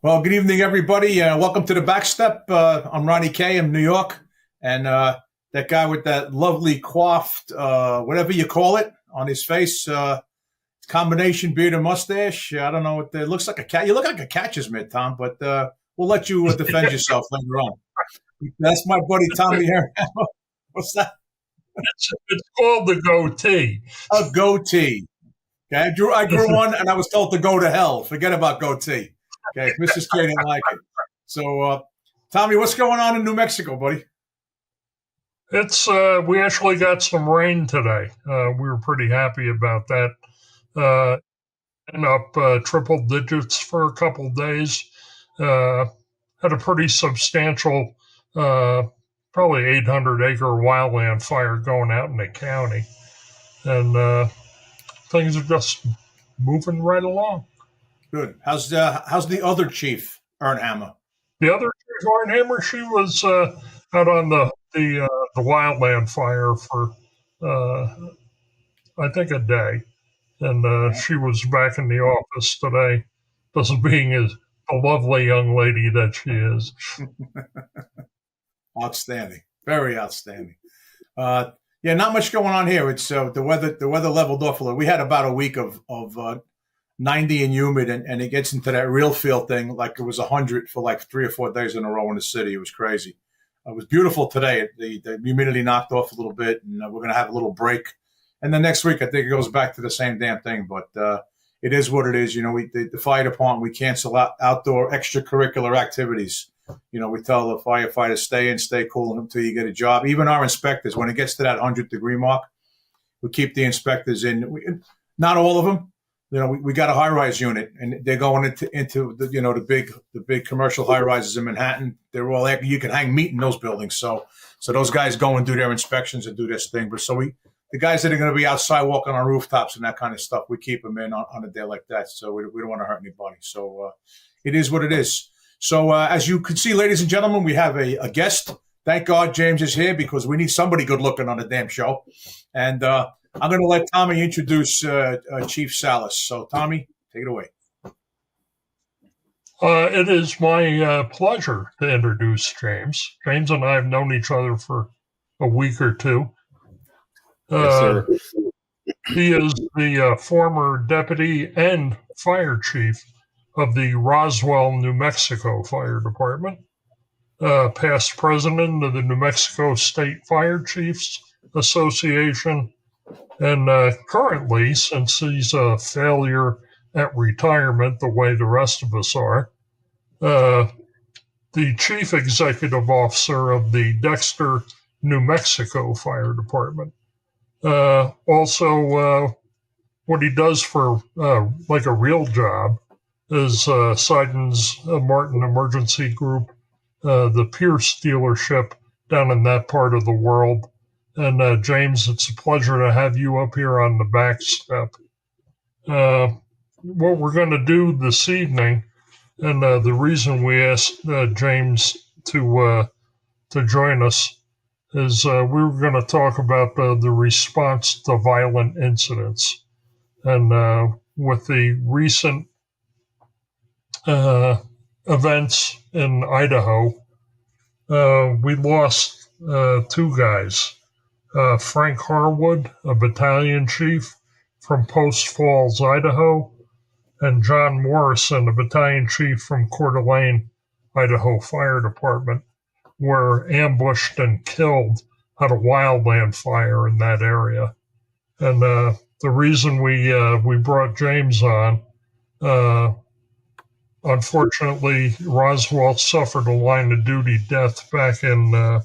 Well, good evening, everybody. Welcome to the Backstep. I'm Ronnie K. I'm New York, and that guy with that lovely coiffed, whatever you call it, on his face, combination beard and mustache. I don't know what it looks like. A cat. You look like a catcher's mitt, Tom. But we'll let you defend yourself later on. That's my buddy Tommy here. What's that? It's called the goatee. A goatee. Okay, I grew one, and I was told to go to hell. Forget about goatee. Okay, Mrs. K didn't like it. So, Tommy, what's going on in New Mexico, buddy? It's we actually got some rain today. We were pretty happy about that. And up triple digits for a couple days. Had a pretty substantial, probably 800-acre wildland fire going out in the county, and things are just moving right along. Good. How's the other chief, Aurnhammer? The other chief, Aurnhammer, she was out on the wildland fire for I think a day, and she was back in the office today, just being as a lovely young lady that she is. Outstanding, very outstanding. Yeah, not much going on here. It's the weather leveled off a little. We had about a week of 90 and humid, and it gets into that real feel thing like it was 100 for like 3 or 4 days in a row in the city. It was crazy. It was beautiful today. The humidity knocked off a little bit, and we're going to have a little break. And then next week, I think it goes back to the same damn thing. But it is what it is. You know, the fire department, we cancel out outdoor extracurricular activities. You know, we tell the firefighters stay in, stay cool until you get a job. Even our inspectors, when it gets to that 100-degree mark, we keep the inspectors in. Not all of them. You know, we got a high-rise unit, and they're going into the big commercial high-rises in Manhattan. They're all there. You can hang meat in those buildings. So those guys go and do their inspections and do this thing. But the guys that are going to be outside walking on rooftops and that kind of stuff, we keep them in on a day like that. So we don't want to hurt anybody. So it is what it is. So as you can see, ladies and gentlemen, we have a guest. Thank God James is here because we need somebody good looking on the damn show. And I'm going to let Tommy introduce Chief Salas. So, Tommy, take it away. It is my pleasure to introduce James. James and I have known each other for a week or two. Yes, sir. He is the former deputy and fire chief of the Roswell, New Mexico Fire Department, past president of the New Mexico State Fire Chiefs Association, and currently, since he's a failure at retirement the way the rest of us are, the chief executive officer of the Dexter, New Mexico Fire Department. Also, what he does for like a real job is Sidon's Martin Emergency Group, the Pierce dealership down in that part of the world. And James, it's a pleasure to have you up here on the Backstep. What we're going to do this evening, and the reason we asked James to join us, is we were going to talk about the response to violent incidents. And with the recent events in Idaho, we lost 2 guys. Frank Harwood, a battalion chief from Post Falls, Idaho, and John Morrison, a battalion chief from Coeur d'Alene, Idaho Fire Department, were ambushed and killed at a wildland fire in that area. And the reason we brought James on, unfortunately, Roswell suffered a line of duty death back in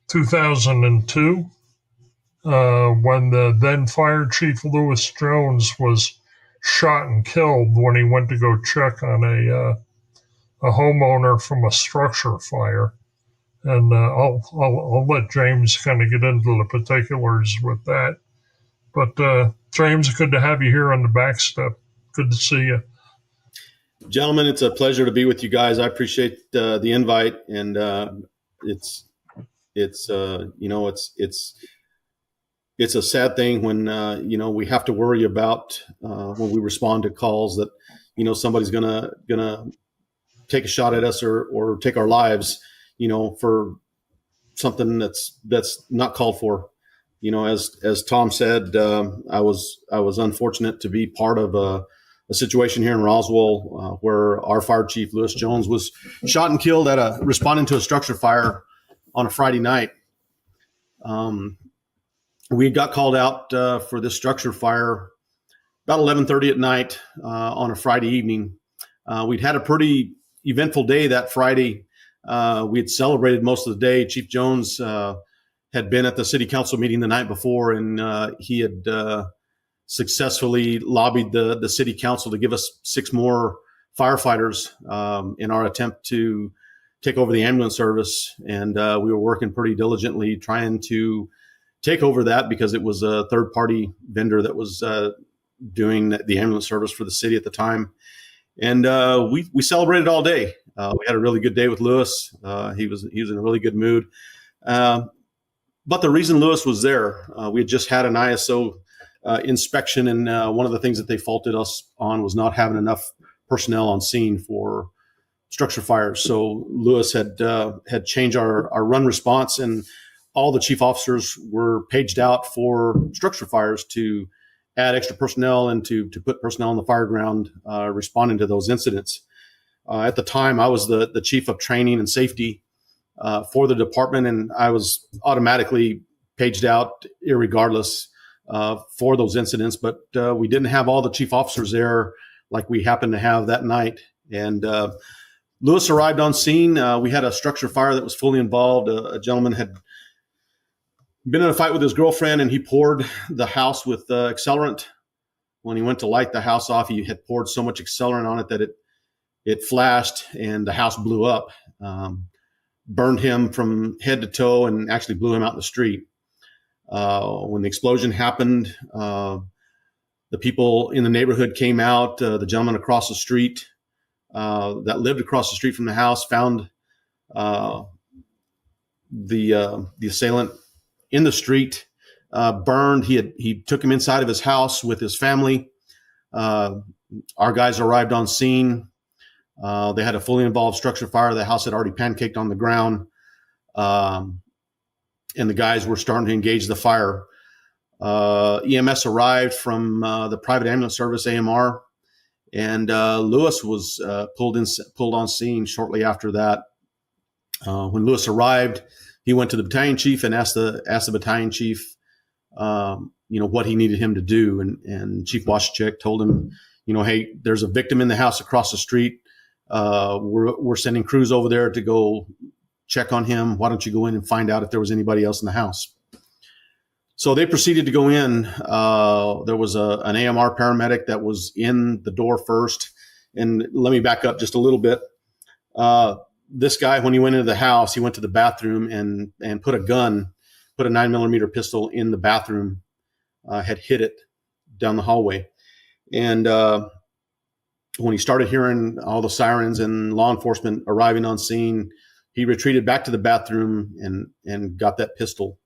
2002, when the then fire chief Lewis Jones was shot and killed when he went to go check on a homeowner from a structure fire. And I'll let James kind of get into the particulars with that. But James, good to have you here on the Backstep. Good to see you. Gentlemen, it's a pleasure to be with you guys. I appreciate the invite, and it's it's a sad thing when, we have to worry about when we respond to calls that, somebody's gonna take a shot at us or take our lives, for something that's not called for. As Tom said, I was unfortunate to be part of a situation here in Roswell where our fire chief, Lewis Jones, was shot and killed responding to a structure fire on a Friday night. We got called out for this structure fire about 11:30 at night on a Friday evening. We'd had a pretty eventful day that Friday. We had celebrated most of the day. Chief Jones had been at the city council meeting the night before, and he had successfully lobbied the city council to give us 6 more firefighters in our attempt to take over the ambulance service. And we were working pretty diligently trying to take over that because it was a third-party vendor that was doing the ambulance service for the city at the time. And we celebrated all day. We had a really good day with Lewis. He was in a really good mood. But the reason Lewis was there, we had just had an ISO inspection, and one of the things that they faulted us on was not having enough personnel on scene for structure fires. So Lewis had changed our run response, and all the chief officers were paged out for structure fires to add extra personnel and to put personnel on the fire ground responding to those incidents. At the time, I was the chief of training and safety for the department, and I was automatically paged out irregardless for those incidents. But we didn't have all the chief officers there like we happened to have that night. And Lewis arrived on scene. We had a structure fire that was fully involved. A gentleman had been in a fight with his girlfriend, and he poured the house with accelerant. When he went to light the house off, he had poured so much accelerant on it that it flashed and the house blew up, burned him from head to toe, and actually blew him out in the street. When the explosion happened, the people in the neighborhood came out. The gentleman across the street that lived across the street from the house found the assailant in the street, burned. He took him inside of his house with his family. Our guys arrived on scene. They had a fully involved structure fire. The house had already pancaked on the ground, and the guys were starting to engage the fire. EMS arrived from the private ambulance service, AMR, and Lewis was pulled on scene shortly after that. When Lewis arrived, he went to the battalion chief and asked the battalion chief, what he needed him to do. And Chief Washchek told him, hey, there's a victim in the house across the street. We're sending crews over there to go check on him. Why don't you go in and find out if there was anybody else in the house? So they proceeded to go in. There was an AMR paramedic that was in the door first. And let me back up just a little bit. This guy, when he went into the house, he went to the bathroom and put a 9mm pistol in the bathroom, had hid it down the hallway. And when he started hearing all the sirens and law enforcement arriving on scene, he retreated back to the bathroom and got that pistol.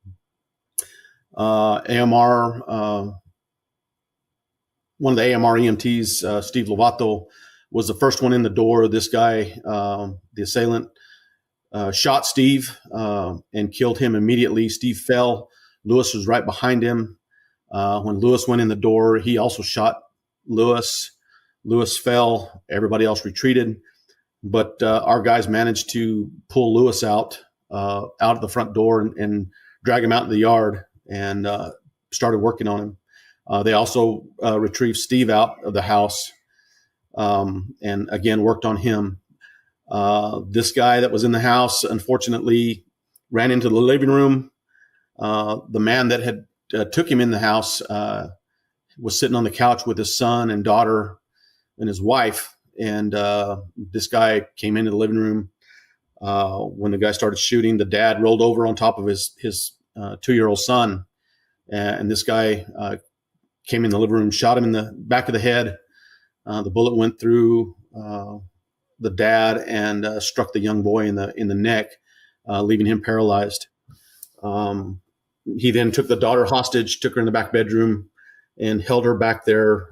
AMR, one of the AMR EMTs, Steve Lovato, was the first one in the door. This guy, the assailant, shot Steve and killed him immediately. Steve fell. Lewis was right behind him. When Lewis went in the door, he also shot Lewis. Lewis fell. Everybody else retreated. But our guys managed to pull Lewis out of the front door and drag him out in the yard and started working on him. They also retrieved Steve out of the house and again worked on him. This guy that was in the house, unfortunately, ran into the living room. The man that had took him in the house was sitting on the couch with his son and daughter and his wife. And this guy came into the living room. When the guy started shooting, the dad rolled over on top of his 2-year-old son. And this guy came in the living room, shot him in the back of the head. The bullet went through the dad and struck the young boy in the neck, leaving him paralyzed. He then took the daughter hostage, took her in the back bedroom, and held her back there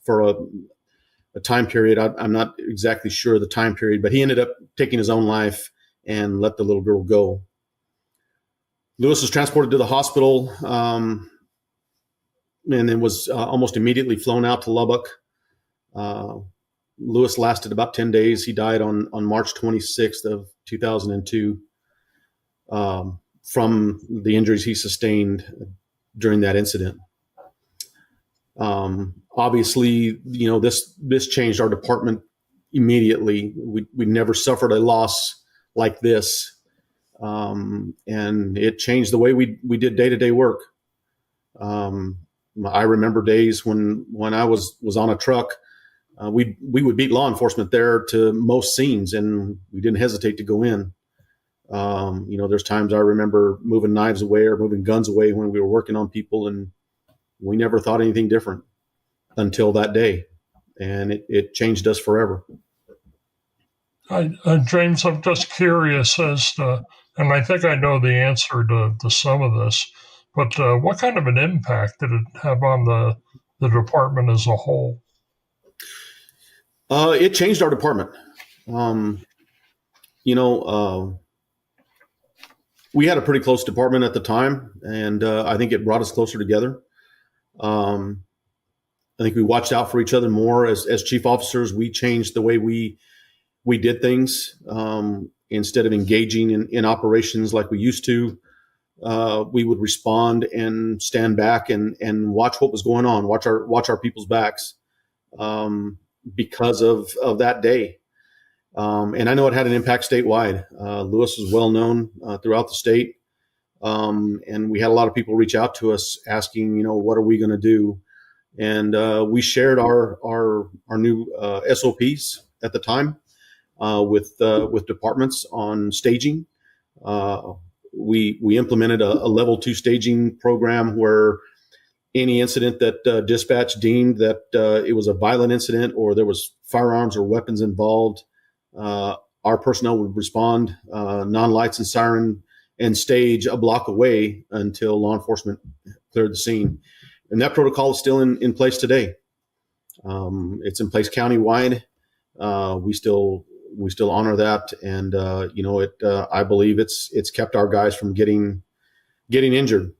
for a time period. I'm not exactly sure the time period, but he ended up taking his own life and let the little girl go. Lewis was transported to the hospital and then was almost immediately flown out to Lubbock. Lewis lasted about 10 days. He died on March 26th of 2002 from the injuries he sustained during that incident. Obviously, this changed our department immediately. We never suffered a loss like this. And it changed the way we did day-to-day work. I remember days when I was on a truck, we would beat law enforcement there to most scenes, and we didn't hesitate to go in. There's times I remember moving knives away or moving guns away when we were working on people, and we never thought anything different until that day, and it changed us forever. James, I'm just curious as to, and I think I know the answer to some of this, but what kind of an impact did it have on the department as a whole? It changed our department. We had a pretty close department at the time, and I think it brought us closer together. I think we watched out for each other more as chief officers. We changed the way we did things. Instead of engaging in operations like we used to, we would respond and stand back and watch what was going on, watch our people's backs, because of that day. And I know it had an impact statewide. Lewis was well known throughout the state. And we had a lot of people reach out to us asking, what are we going to do? And we shared our new SOPs at the time with departments on staging. We implemented a level 2 staging program where any incident that dispatch deemed that it was a violent incident or there was firearms or weapons involved, our personnel would respond non-lights and siren and stage a block away until law enforcement cleared the scene. And that protocol is still in place today. It's in place countywide. We still honor that, and I believe it's kept our guys from getting injured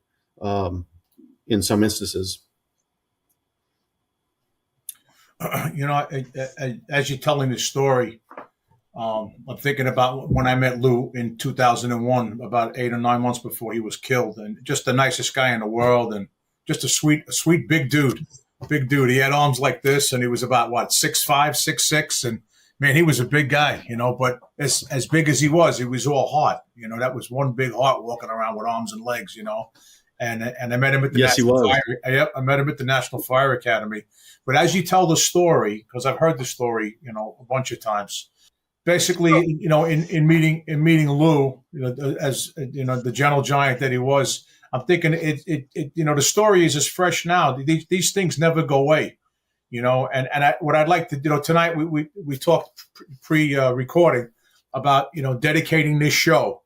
in some instances. As you're telling the story, I'm thinking about when I met Lou in 2001, about 8 or 9 months before he was killed, and just the nicest guy in the world, and just a sweet big dude. He had arms like this, and he was about 6'5", 6'6", and man, he was a big guy, but as big as he was all heart. That was one big heart walking around with arms and legs, and I met him at the National Fire. Yep, I met him at the National Fire Academy. But as you tell the story, because I've heard the story, a bunch of times, basically, in meeting Lou, as the gentle giant that he was, I'm thinking the story is as fresh now. These things never go away, what I'd like to do tonight, we talked pre-recording about, dedicating this show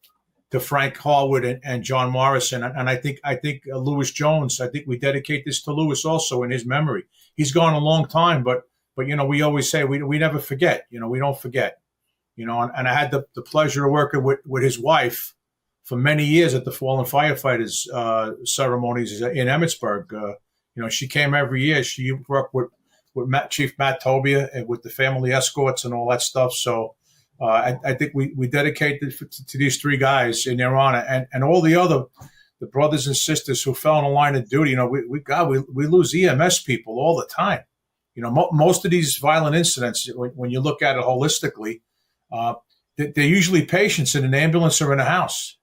to Frank Harwood and John Morrison. And I think Lewis Jones, I think we dedicate this to Lewis also in his memory. He's gone a long time, but we always say we never forget, we don't forget, and I had the pleasure of working with his wife for many years at the Fallen Firefighters ceremonies in Emmitsburg. She came every year. She worked with Chief Matt Tobia and with the family escorts and all that stuff. So I think we dedicate it to these three guys in their honor, and all the brothers and sisters who fell in the line of duty. We lose EMS people all the time. Most of these violent incidents, when you look at it holistically, they're usually patients in an ambulance or in a house.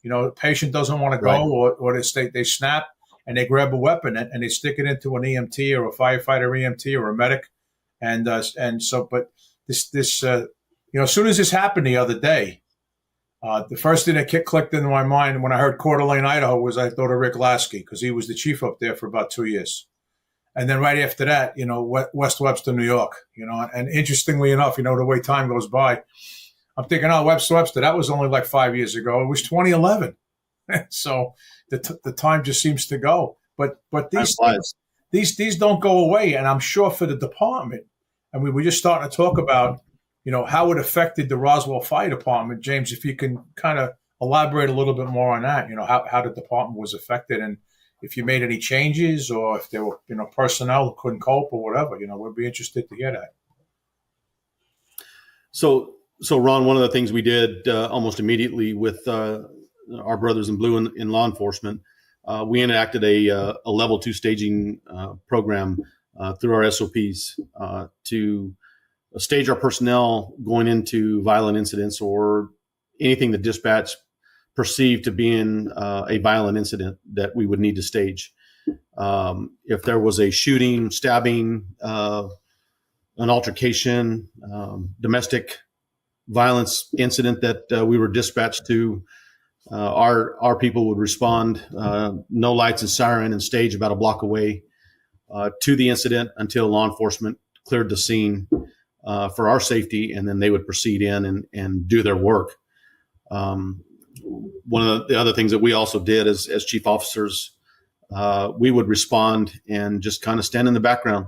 The patient doesn't want to go, right, or they snap and they grab a weapon and they stick it into an EMT or a firefighter EMT or a medic, and so. But this as soon as this happened the other day, the first thing that clicked into my mind when I heard Coeur d'Alene, Idaho, was I thought of Rick Lasky, because he was the chief up there for about 2 years. And then right after that, West Webster, New York, and interestingly enough, the way time goes by, I'm thinking, West Webster, that was only like 5 years ago. It was 2011. So, the time just seems to go. But these Time things, these don't go away, and I'm sure for the department. And we were just starting to talk about, how it affected the Roswell Fire Department. James, if you can kind of elaborate a little bit more on that, how the department was affected, and if you made any changes, or if there were, personnel who couldn't cope or whatever, we'd be interested to hear that. So Ron, one of the things we did almost immediately with our brothers in blue in law enforcement, we enacted a level 2 staging program through our SOPs to stage our personnel going into violent incidents or anything that dispatch perceived to be in a violent incident that we would need to stage. If there was a shooting, stabbing, an altercation, domestic violence incident that we were dispatched to, our people would respond, no lights and siren, and stage about a block away to the incident until law enforcement cleared the scene for our safety, and then they would proceed in and do their work. One of the other things that we also did as chief officers, we would respond and just kind of stand in the background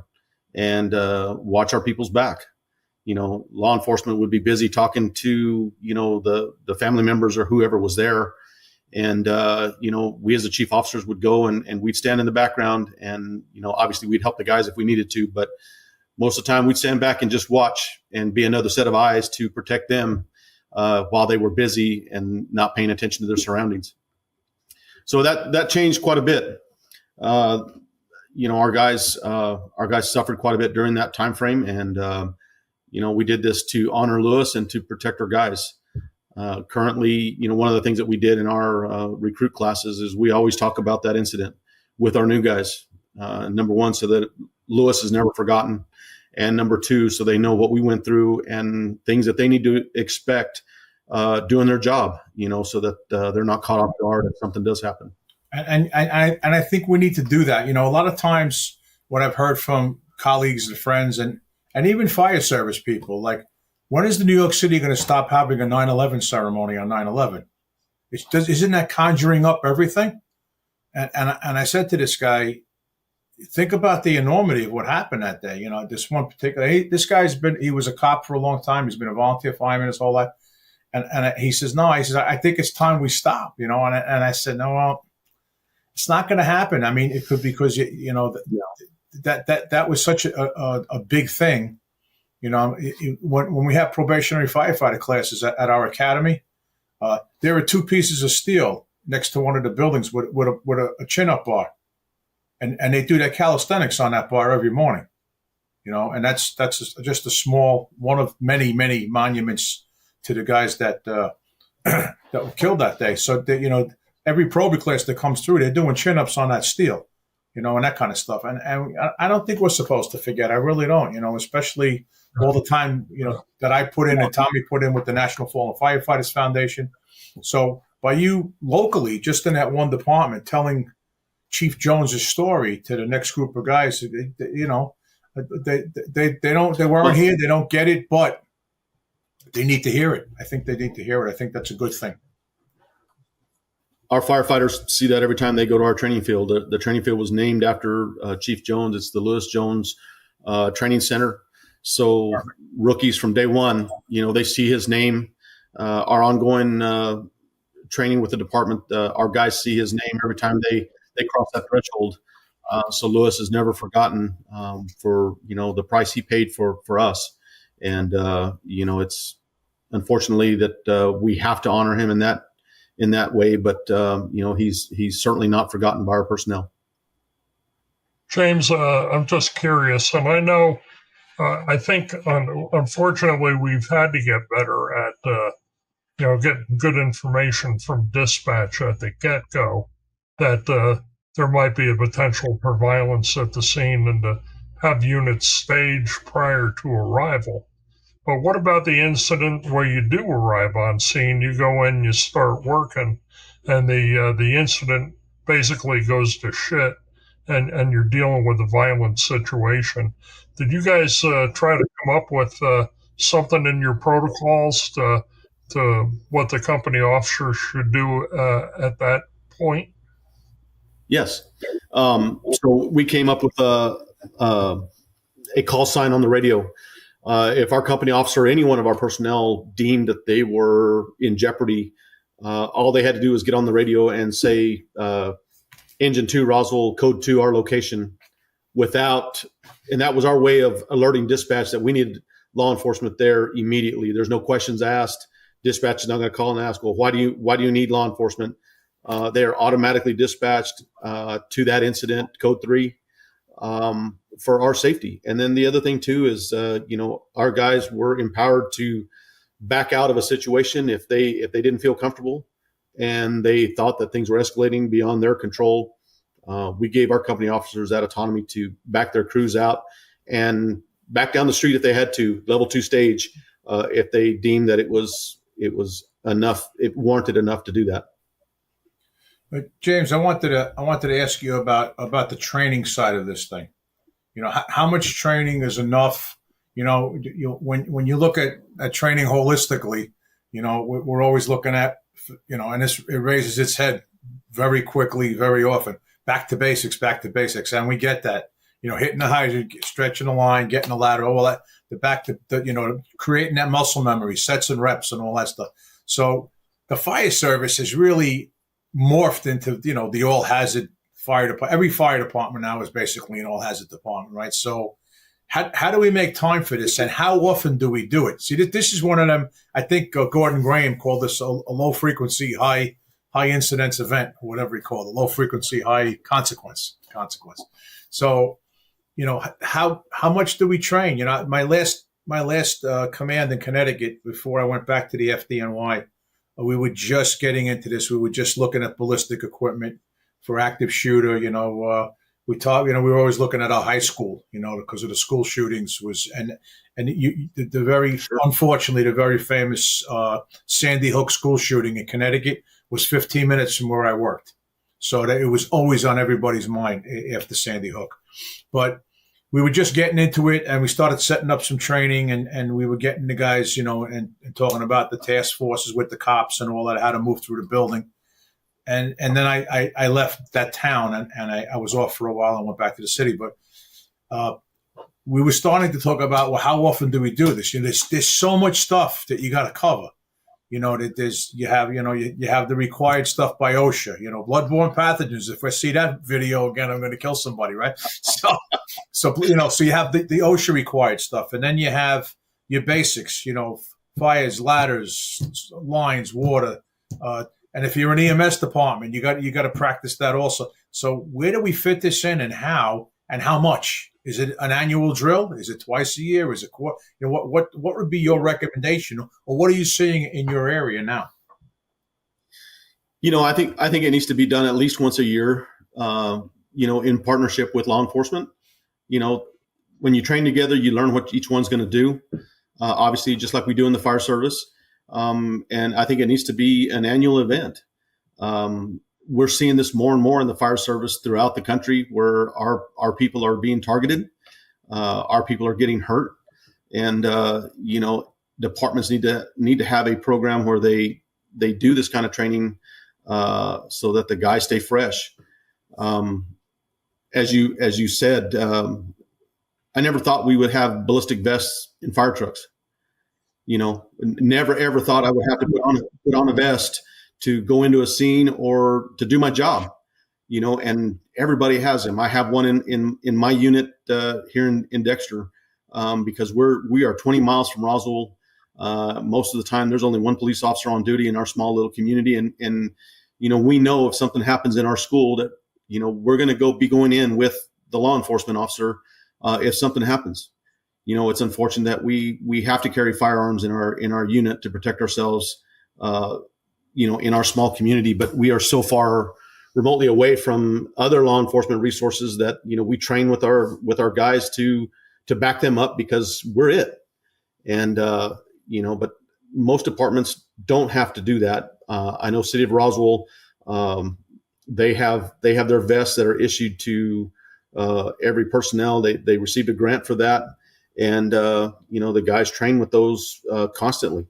and watch our people's back. Law enforcement would be busy talking to, the family members or whoever was there. And, we as the chief officers would go and we'd stand in the background, and, obviously we'd help the guys if we needed to, but most of the time we'd stand back and just watch and be another set of eyes to protect them while they were busy and not paying attention to their surroundings. So that changed quite a bit. Our guys suffered quite a bit during that time frame, and we did this to honor Lewis and to protect our guys. Currently, one of the things that we did in our recruit classes is we always talk about that incident with our new guys. Number one, so that Lewis is never forgotten, and number two, so they know what we went through and things that they need to expect doing their job. So that they're not caught off guard if something does happen. And I think we need to do that. A lot of times what I've heard from colleagues and friends and even fire service people, like, when is the New York City going to stop having a 9/11 ceremony on 9/11? Isn't that conjuring up everything? And I said to this guy, think about the enormity of what happened that day. This one particular, this guy's he was a cop for a long time. He's been a volunteer fireman his whole life. And he says, no, I think it's time we stop, and I said, no, well, it's not going to happen. I mean, it could, because, that was such a big thing. When we have probationary firefighter classes at our academy, there are two pieces of steel next to one of the buildings with a chin-up bar. And they do their calisthenics on that bar every morning, and that's just a small one of many, many monuments to the guys that were killed that day. So every probie class that comes through, they're doing chin-ups on that steel, and that kind of stuff. And I don't think we're supposed to forget. I really don't, especially all the time, that I put in and Tommy put in with the National Fallen Firefighters Foundation. So by you locally, just in that one department, telling Chief Jones's story to the next group of guys, they weren't here, they don't get it, but they need to hear it. I think they need to hear it. I think that's a good thing. Our firefighters see that every time they go to our training field. The training field was named after Chief Jones. It's the Lewis Jones Training Center. So rookies from day one, they see his name. Our ongoing training with the department, our guys see his name every time they cross that threshold. So Lewis is never forgotten for the price he paid for us. And it's unfortunately that we have to honor him in that way, but he's certainly not forgotten by our personnel. James, I'm just curious, and I know I think unfortunately we've had to get better at getting good information from dispatch at the get-go, that there might be a potential for violence at the scene, and to have units staged prior to arrival. But what about the incident where you do arrive on scene, you go in, you start working, and the incident basically goes to shit, and you're dealing with a violent situation? Did you guys try to come up with something in your protocols to what the company officer should do at that point? Yes. So we came up with a call sign on the radio. If our company officer or any one of our personnel deemed that they were in jeopardy, all they had to do was get on the radio and say, Engine 2, Roswell, code 2, our location, and that was our way of alerting dispatch that we needed law enforcement there immediately. There's no questions asked. Dispatch is not going to call and ask, well, why do you need law enforcement? They are automatically dispatched to that incident, code 3, for our safety. And then the other thing too is, our guys were empowered to back out of a situation if they didn't feel comfortable and they thought that things were escalating beyond their control. We gave our company officers that autonomy to back their crews out and back down the street if they had to, level 2 stage, if they deemed that it was enough, it warranted enough to do that. But James, I wanted to ask you about the training side of this thing. How much training is enough? When you look at training holistically, we're always looking at, and it raises its head very quickly, very often. Back to basics, and we get that. Hitting the hydrant, stretching the line, getting the ladder, all that. Creating that muscle memory, sets and reps, and all that stuff. So the fire service has really morphed into the all hazard fire department. Every fire department now is basically an all hazard department, right? So how do we make time for this, and how often do we do it? See, this is one of them. I think Gordon Graham called this a low frequency, high incidence event, or whatever he called it, low frequency, high consequence. So, how much do we train? My last command in Connecticut before I went back to the FDNY, we were just getting into this. We were just looking at ballistic equipment for active shooter. We were always looking at our high school, because of the school shootings unfortunately, the very famous Sandy Hook school shooting in Connecticut was 15 minutes from where I worked. So that it was always on everybody's mind after Sandy Hook. But we were just getting into it, and we started setting up some training, and we were getting the guys, and talking about the task forces with the cops and all that, how to move through the building. And then I left that town, and I was off for a while and went back to the city. But we were starting to talk about, well, how often do we do this? There's so much stuff that you got to cover. You have the required stuff by OSHA. Bloodborne pathogens. If I see that video again, I'm going to kill somebody, right? So you have the OSHA required stuff, and then you have your basics. Fires, ladders, lines, water. And if you're an EMS department, you got to practice that also. So where do we fit this in, and how much? Is it an annual drill? Is it twice a year? Is it what would be your recommendation, or what are you seeing in your area now? I think it needs to be done at least once a year. In partnership with law enforcement. When you train together, you learn what each one's going to do. Obviously, just like we do in the fire service. And I think it needs to be an annual event. We're seeing this more and more in the fire service throughout the country, where our people are being targeted. Our people are getting hurt, and departments need to have a program where they do this kind of training, so that the guys stay fresh. As you said, I never thought we would have ballistic vests in fire trucks. Never ever thought I would have to put on a vest to go into a scene or to do my job, and everybody has them. I have one in my unit here in Dexter, because we are 20 miles from Roswell. Most of the time there's only one police officer on duty in our small little community. And we know if something happens in our school that, we're going to be going in with the law enforcement officer if something happens. It's unfortunate that we have to carry firearms in our unit to protect ourselves, in our small community, but we are so far remotely away from other law enforcement resources that, we train with our guys to back them up, because we're it. And, but most departments don't have to do that. I know City of Roswell, they have their vests that are issued to every personnel. They received a grant for that. And, the guys train with those constantly.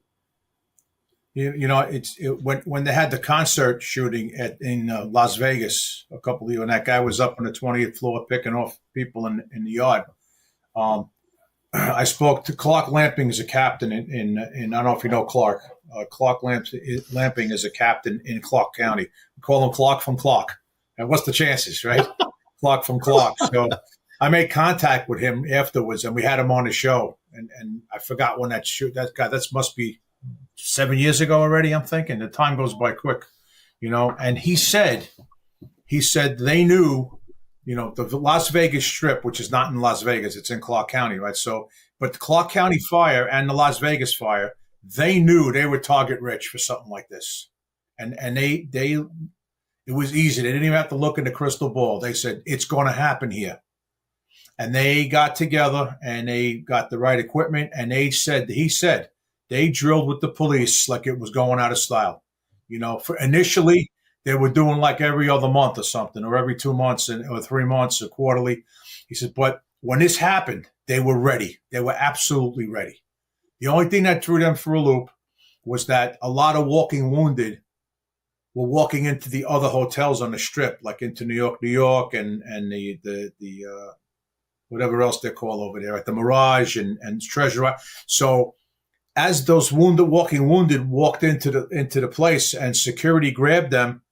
When they had the concert shooting in Las Vegas a couple of years, and that guy was up on the 20th floor picking off people in the yard. I spoke to Clark Lamping as a captain in I don't know if you know Clark. Clark Lamping is a captain in Clark County. We call him Clark from Clark. And what's the chances, right? Clark from Clark. So I made contact with him afterwards, and we had him on the show. And I forgot when that must be 7 years ago already. I'm thinking the time goes by quick, And he said they knew, the Las Vegas Strip, which is not in Las Vegas, it's in Clark County, right? So, but the Clark County fire and the Las Vegas fire, they knew they were target rich for something like this, and it was easy. They didn't even have to look in the crystal ball. They said it's going to happen here. And they got together and they got the right equipment. And he said, they drilled with the police like it was going out of style. For initially, they were doing like every other month or something, or every 2 months or 3 months or quarterly. He said, but when this happened, they were ready. They were absolutely ready. The only thing that threw them for a loop was that a lot of walking wounded were walking into the other hotels on the Strip, like into New York, and the whatever else they're called over there, at the Mirage and Treasure. So as those walking wounded walked into the place, and security grabbed them,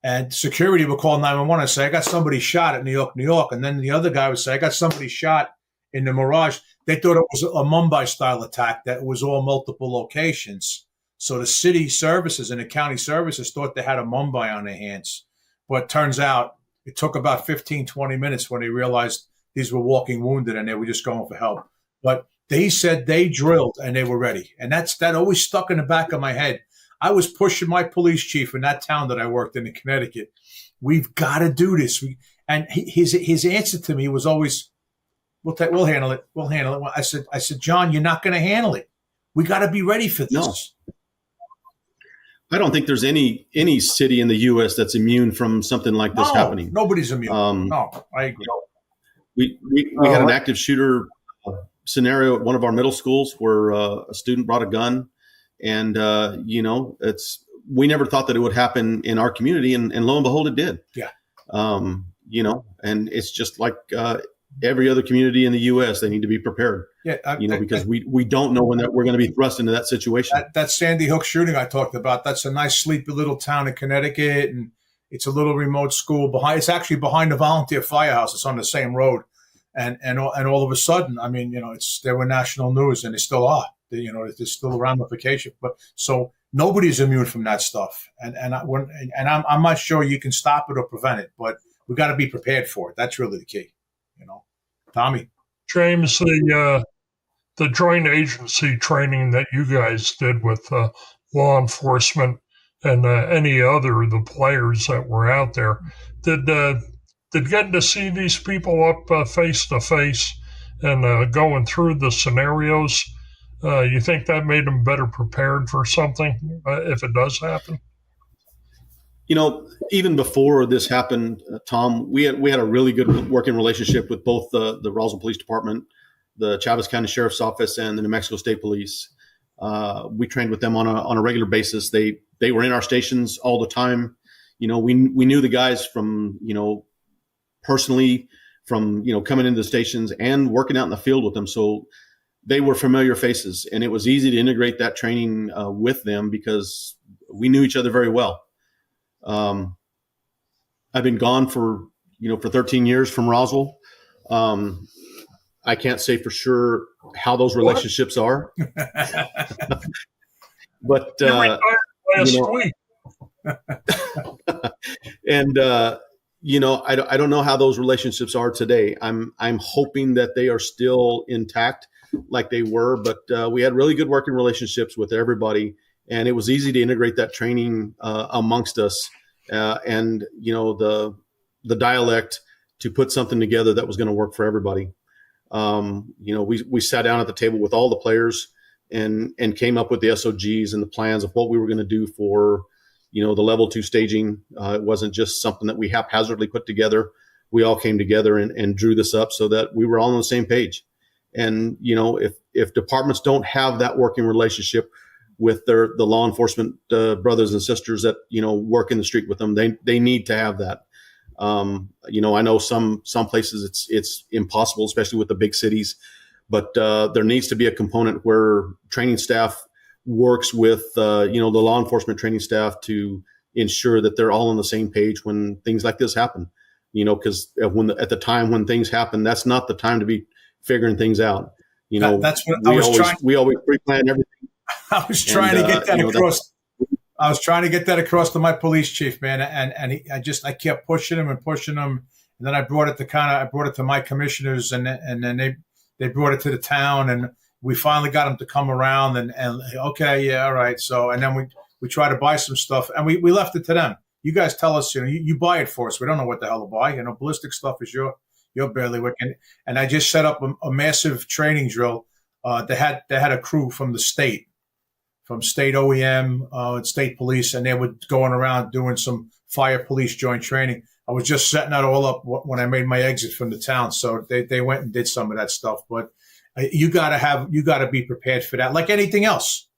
and security would call 911 and say, I got somebody shot at New York. And then the other guy would say, I got somebody shot in the Mirage. They thought it was a Mumbai-style attack that was all multiple locations. So the city services and the county services thought they had a Mumbai on their hands. But turns out it took about 15, 20 minutes when they realized these were walking wounded and they were just going for help. But they said they drilled and they were ready. And that always stuck in the back of my head. I was pushing my police chief in that town that I worked in Connecticut. We've got to do this. And his answer to me was always, we'll handle it. We'll handle it. I said, John, you're not going to handle it. We got to be ready for this. No. I don't think there's any city in the U.S. that's immune from something like this happening. Nobody's immune. No, I agree. We had an active shooter scenario at one of our middle schools where a student brought a gun, and we never thought that it would happen in our community, and lo and behold, it did. Yeah. And it's just like every other community in the U.S. They need to be prepared. Yeah, because we don't know when we're going to be thrust into that situation. That Sandy Hook shooting I talked about, that's a nice sleepy little town in Connecticut, and it's a little remote school behind. It's actually behind the volunteer firehouse. It's on the same road, and all of a sudden, I mean, they were national news, and they still are. There's still a ramification. But so nobody's immune from that stuff, and I'm not sure you can stop it or prevent it, but we got to be prepared for it. That's really the key. Tommy. James, the joint agency training that you guys did with law enforcement and the players that were out there, did getting to see these people up face to face and going through the scenarios, you think that made them better prepared for something if it does happen? Even before this happened, Tom, we had a really good working relationship with both the Roswell Police Department, the Chavez County Sheriff's Office, and the New Mexico State Police. We trained with them on a regular basis. They were in our stations all the time. We knew the guys from personally from coming into the stations and working out in the field with them. So they were familiar faces, and it was easy to integrate that training with them because we knew each other very well. I've been gone for 13 years from Roswell. I can't say for sure how those relationships are, but last week. And I don't know how those relationships are today. I'm hoping that they are still intact like they were, but we had really good working relationships with everybody. And it was easy to integrate that training amongst us, and the dialect to put something together that was going to work for everybody. We sat down at the table with all the players and came up with the SOGs and the plans of what we were going to do for the level 2 staging. It wasn't just something that we haphazardly put together. We all came together and drew this up so that we were all on the same page. And if departments don't have that working relationship, with the law enforcement brothers and sisters that work in the street with them. They need to have that. I know some places it's impossible, especially with the big cities, but there needs to be a component where training staff works with the law enforcement training staff to ensure that they're all on the same page when things like this happen. Because at the time when things happen, that's not the time to be figuring things out. That's what I was trying. We always pre-plan everything. I was trying to get that across. I was trying to get that across to my police chief, man, and I kept pushing him, and then I brought it to my commissioners, and then they brought it to the town, and we finally got them to come around, and okay, yeah, all right. So, and then we tried to buy some stuff, and we left it to them. You guys tell us, you buy it for us. We don't know what the hell to buy. Ballistic stuff is your bailiwick, and I just set up a massive training drill. They had a crew from the state. From state OEM and state police, and they were going around doing some fire police joint training. I was just setting that all up when I made my exit from the town, so they went and did some of that stuff. But you got to be prepared for that, like anything else.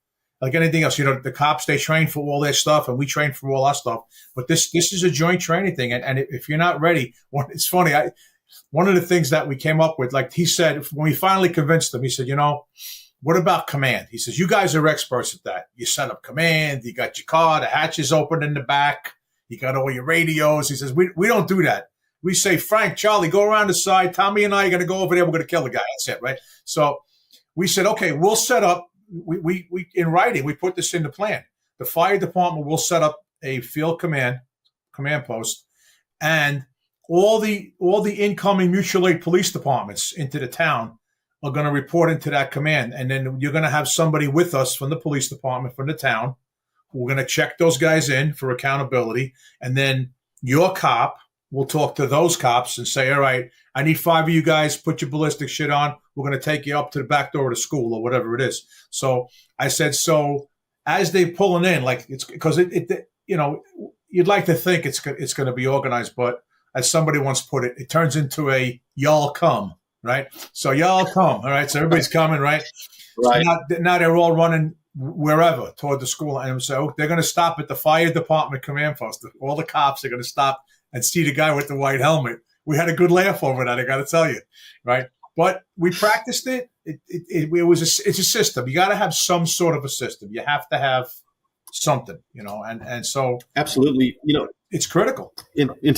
The cops, they train for all their stuff, and we train for all our stuff. But this is a joint training thing, and if you're not ready, it's funny. One of the things that we came up with, like he said, when we finally convinced them, he said, what about command? He says, you guys are experts at that. You set up command. You got your car. The hatch is open in the back. You got all your radios. He says, we don't do that. We say, Frank, Charlie, go around the side. Tommy and I are going to go over there. We're going to kill the guy. That's it, right? So we said, okay, we'll set up. We in writing, we put this in the plan. The fire department will set up a field command post, and all the incoming mutual aid police departments into the town are going to report into that command. And then you're going to have somebody with us from the police department, from the town. We're going to check those guys in for accountability. And then your cop will talk to those cops and say, all right, I need 5 of you guys, put your ballistic shit on. We're going to take you up to the back door of the school or whatever it is. So I said, so as they pulling in, like it's because you'd like to think it's going to be organized, but as somebody once put it, it turns into a y'all come. Right. So y'all come. All right. So everybody's coming. Right. Right. So now they're all running wherever toward the school. And so they're going to stop at the fire department command post. All the cops are going to stop and see the guy with the white helmet. We had a good laugh over that. I got to tell you. Right. But we practiced it. It's a system. You got to have some sort of a system. You have to have something, and so. Absolutely. It's critical in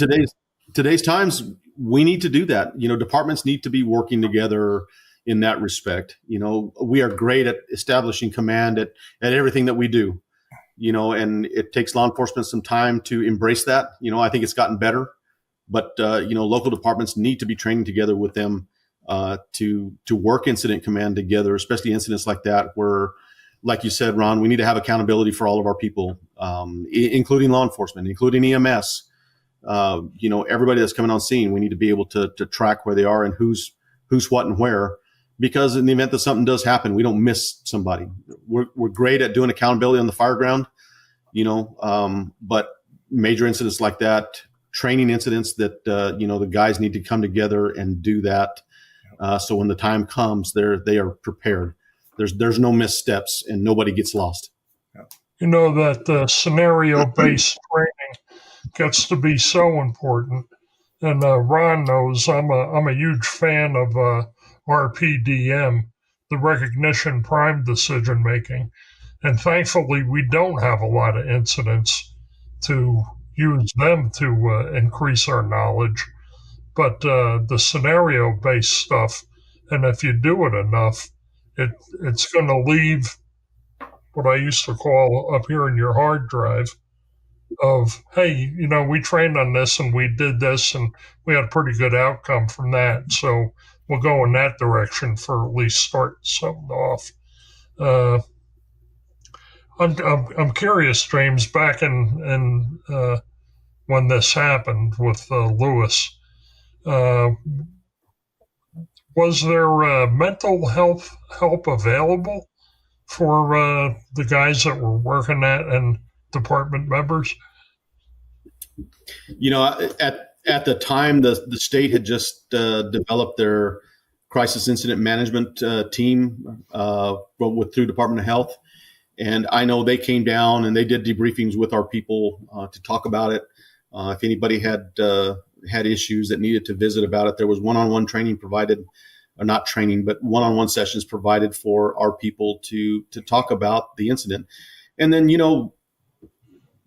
today's times. We need to do that. Departments need to be working together in that respect. We are great at establishing command at everything that we do, and it takes law enforcement some time to embrace that. I think it's gotten better, but, local departments need to be training together with them to work incident command together, especially incidents like that where, like you said, Ron, we need to have accountability for all of our people, including law enforcement, including EMS. Everybody that's coming on scene, we need to be able to track where they are and who's what and where, because in the event that something does happen, we don't miss somebody. We're great at doing accountability on the fire ground, but major incidents like that, training incidents that, the guys need to come together and do that. So when the time comes, they are prepared. There's no missteps and nobody gets lost. That scenario-based training gets to be so important. And Ron knows I'm a huge fan of RPDM, the recognition prime decision making. And thankfully, we don't have a lot of incidents to use them to increase our knowledge. But the scenario-based stuff, and if you do it enough, it's going to leave what I used to call up here in your hard drive of, hey, we trained on this and we did this and we had a pretty good outcome from that. So we'll go in that direction for at least start something off. I'm curious, James, back in when this happened with Lewis, was there mental health help available for the guys that were working at and department members? At the time, the state had just developed their crisis incident management team through Department of Health. And I know they came down and they did debriefings with our people to talk about it. If anybody had issues that needed to visit about it, there was one-on-one training provided, or not training, but one-on-one sessions provided for our people to talk about the incident. And then,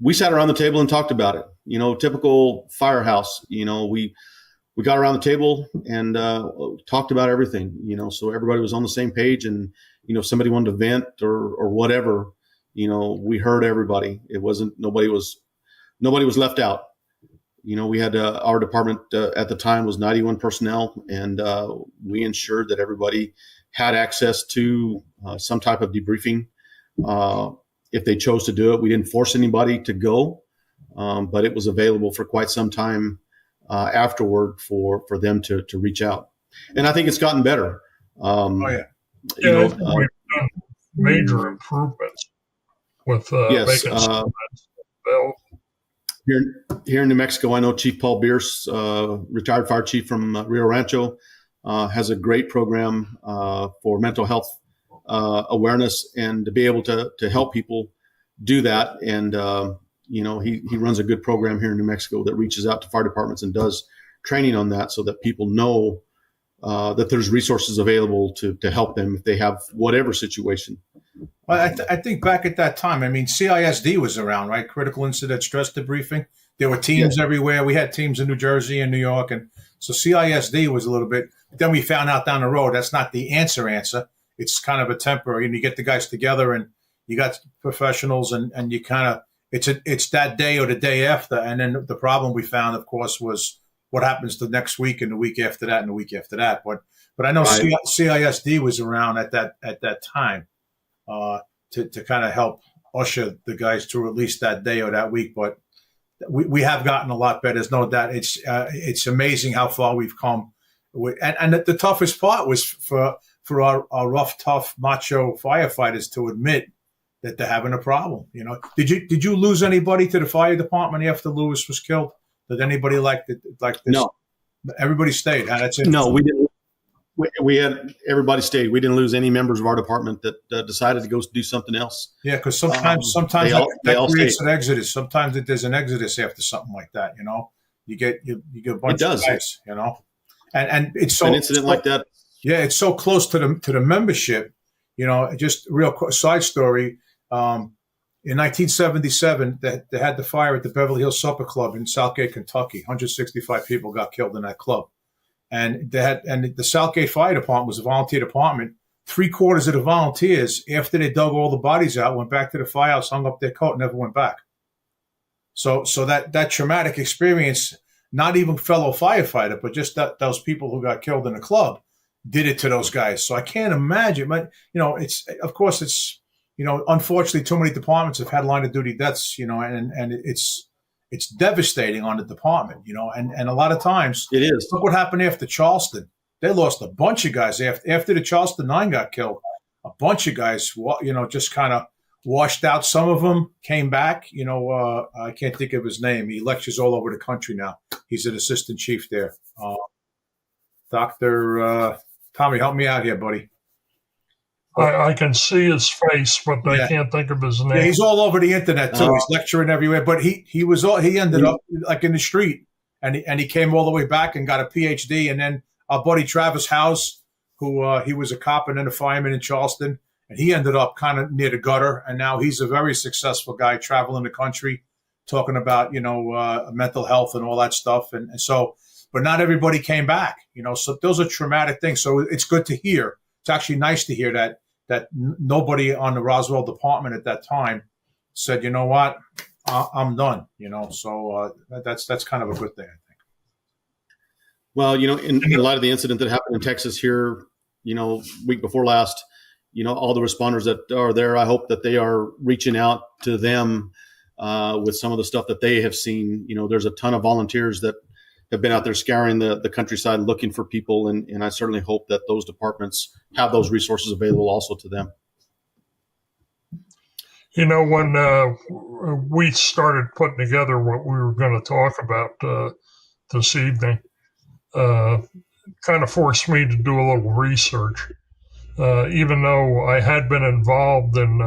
we sat around the table and talked about it. Typical firehouse. We got around the table and talked about everything. So everybody was on the same page. And if somebody wanted to vent or whatever, we heard everybody. It wasn't nobody was left out. We had our department at the time was 91 personnel, and we ensured that everybody had access to some type of debriefing. If they chose to do it, we didn't force anybody to go, but it was available for quite some time afterward for them to reach out. And I think it's gotten better. We've done major improvements with making available. Here in New Mexico, I know Chief Paul Bierce, retired fire chief from Rio Rancho, has a great program for mental health awareness and to be able to help people do that. And, he runs a good program here in New Mexico that reaches out to fire departments and does training on that so that people know that there's resources available to help them if they have whatever situation. Well, I think back at that time, CISD was around, right? Critical Incident Stress Debriefing. There were teams everywhere. We had teams in New Jersey and New York. And so CISD was a little bit, then we found out down the road, that's not the answer. It's kind of a temporary, and you get the guys together and you got professionals and you kind of, it's that day or the day after. And then the problem we found, of course, was what happens the next week and the week after that and the week after that. But I know CISD was around at that time to kind of help usher the guys through at least that day or that week. But we have gotten a lot better. There's no doubt. It's amazing how far we've come. And the toughest part was for our rough, tough, macho firefighters to admit that they're having a problem. Did you lose anybody to the fire department after Lewis was killed? Did anybody like this? No, everybody stayed. That's it. No, we didn't. We had everybody stayed. We didn't lose any members of our department that decided to go do something else. Yeah, because sometimes that creates an exodus. Sometimes there's an exodus after something like that. You get a bunch of guys. And it's so an incident like that. Yeah, it's so close to the membership. Just real side story. In 1977, they had the fire at the Beverly Hills Supper Club in Southgate, Kentucky. 165 people got killed in that club. And the Southgate Fire Department was a volunteer department. 3/4 of the volunteers, after they dug all the bodies out, went back to the firehouse, hung up their coat, and never went back. So that traumatic experience, not even fellow firefighter, but just those people who got killed in the club, did it to those guys. So I can't imagine. But it's unfortunately too many departments have had line of duty deaths. And it's devastating on the department, and a lot of times it is. Look what happened after Charleston. They lost a bunch of guys after the Charleston 9 got killed. A bunch of guys, just kind of washed out. Some of them came back. I can't think of his name. He lectures all over the country now. He's an assistant chief there. Dr. Tommy, help me out here, buddy. I can see his face, but I can't think of his name. Yeah, he's all over the internet too. He's lecturing everywhere. But he ended up like in the street, and he came all the way back and got a PhD. And then our buddy Travis House, who he was a cop and then a fireman in Charleston, and he ended up kind of near the gutter. And now he's a very successful guy traveling the country, talking about mental health and all that stuff. And so, but not everybody came back. So those are traumatic things. So it's good to hear. It's actually nice to hear that nobody on the Roswell department at that time said, you know what, I'm done. So that's kind of a good thing, I think. Well, in a lot of the incident that happened in Texas here, week before last, all the responders that are there, I hope that they are reaching out to them with some of the stuff that they have seen. There's a ton of volunteers that have been out there scouring the countryside looking for people. And I certainly hope that those departments have those resources available also to them. When we started putting together what we were going to talk about this evening, kind of forced me to do a little research. Even though I had been involved in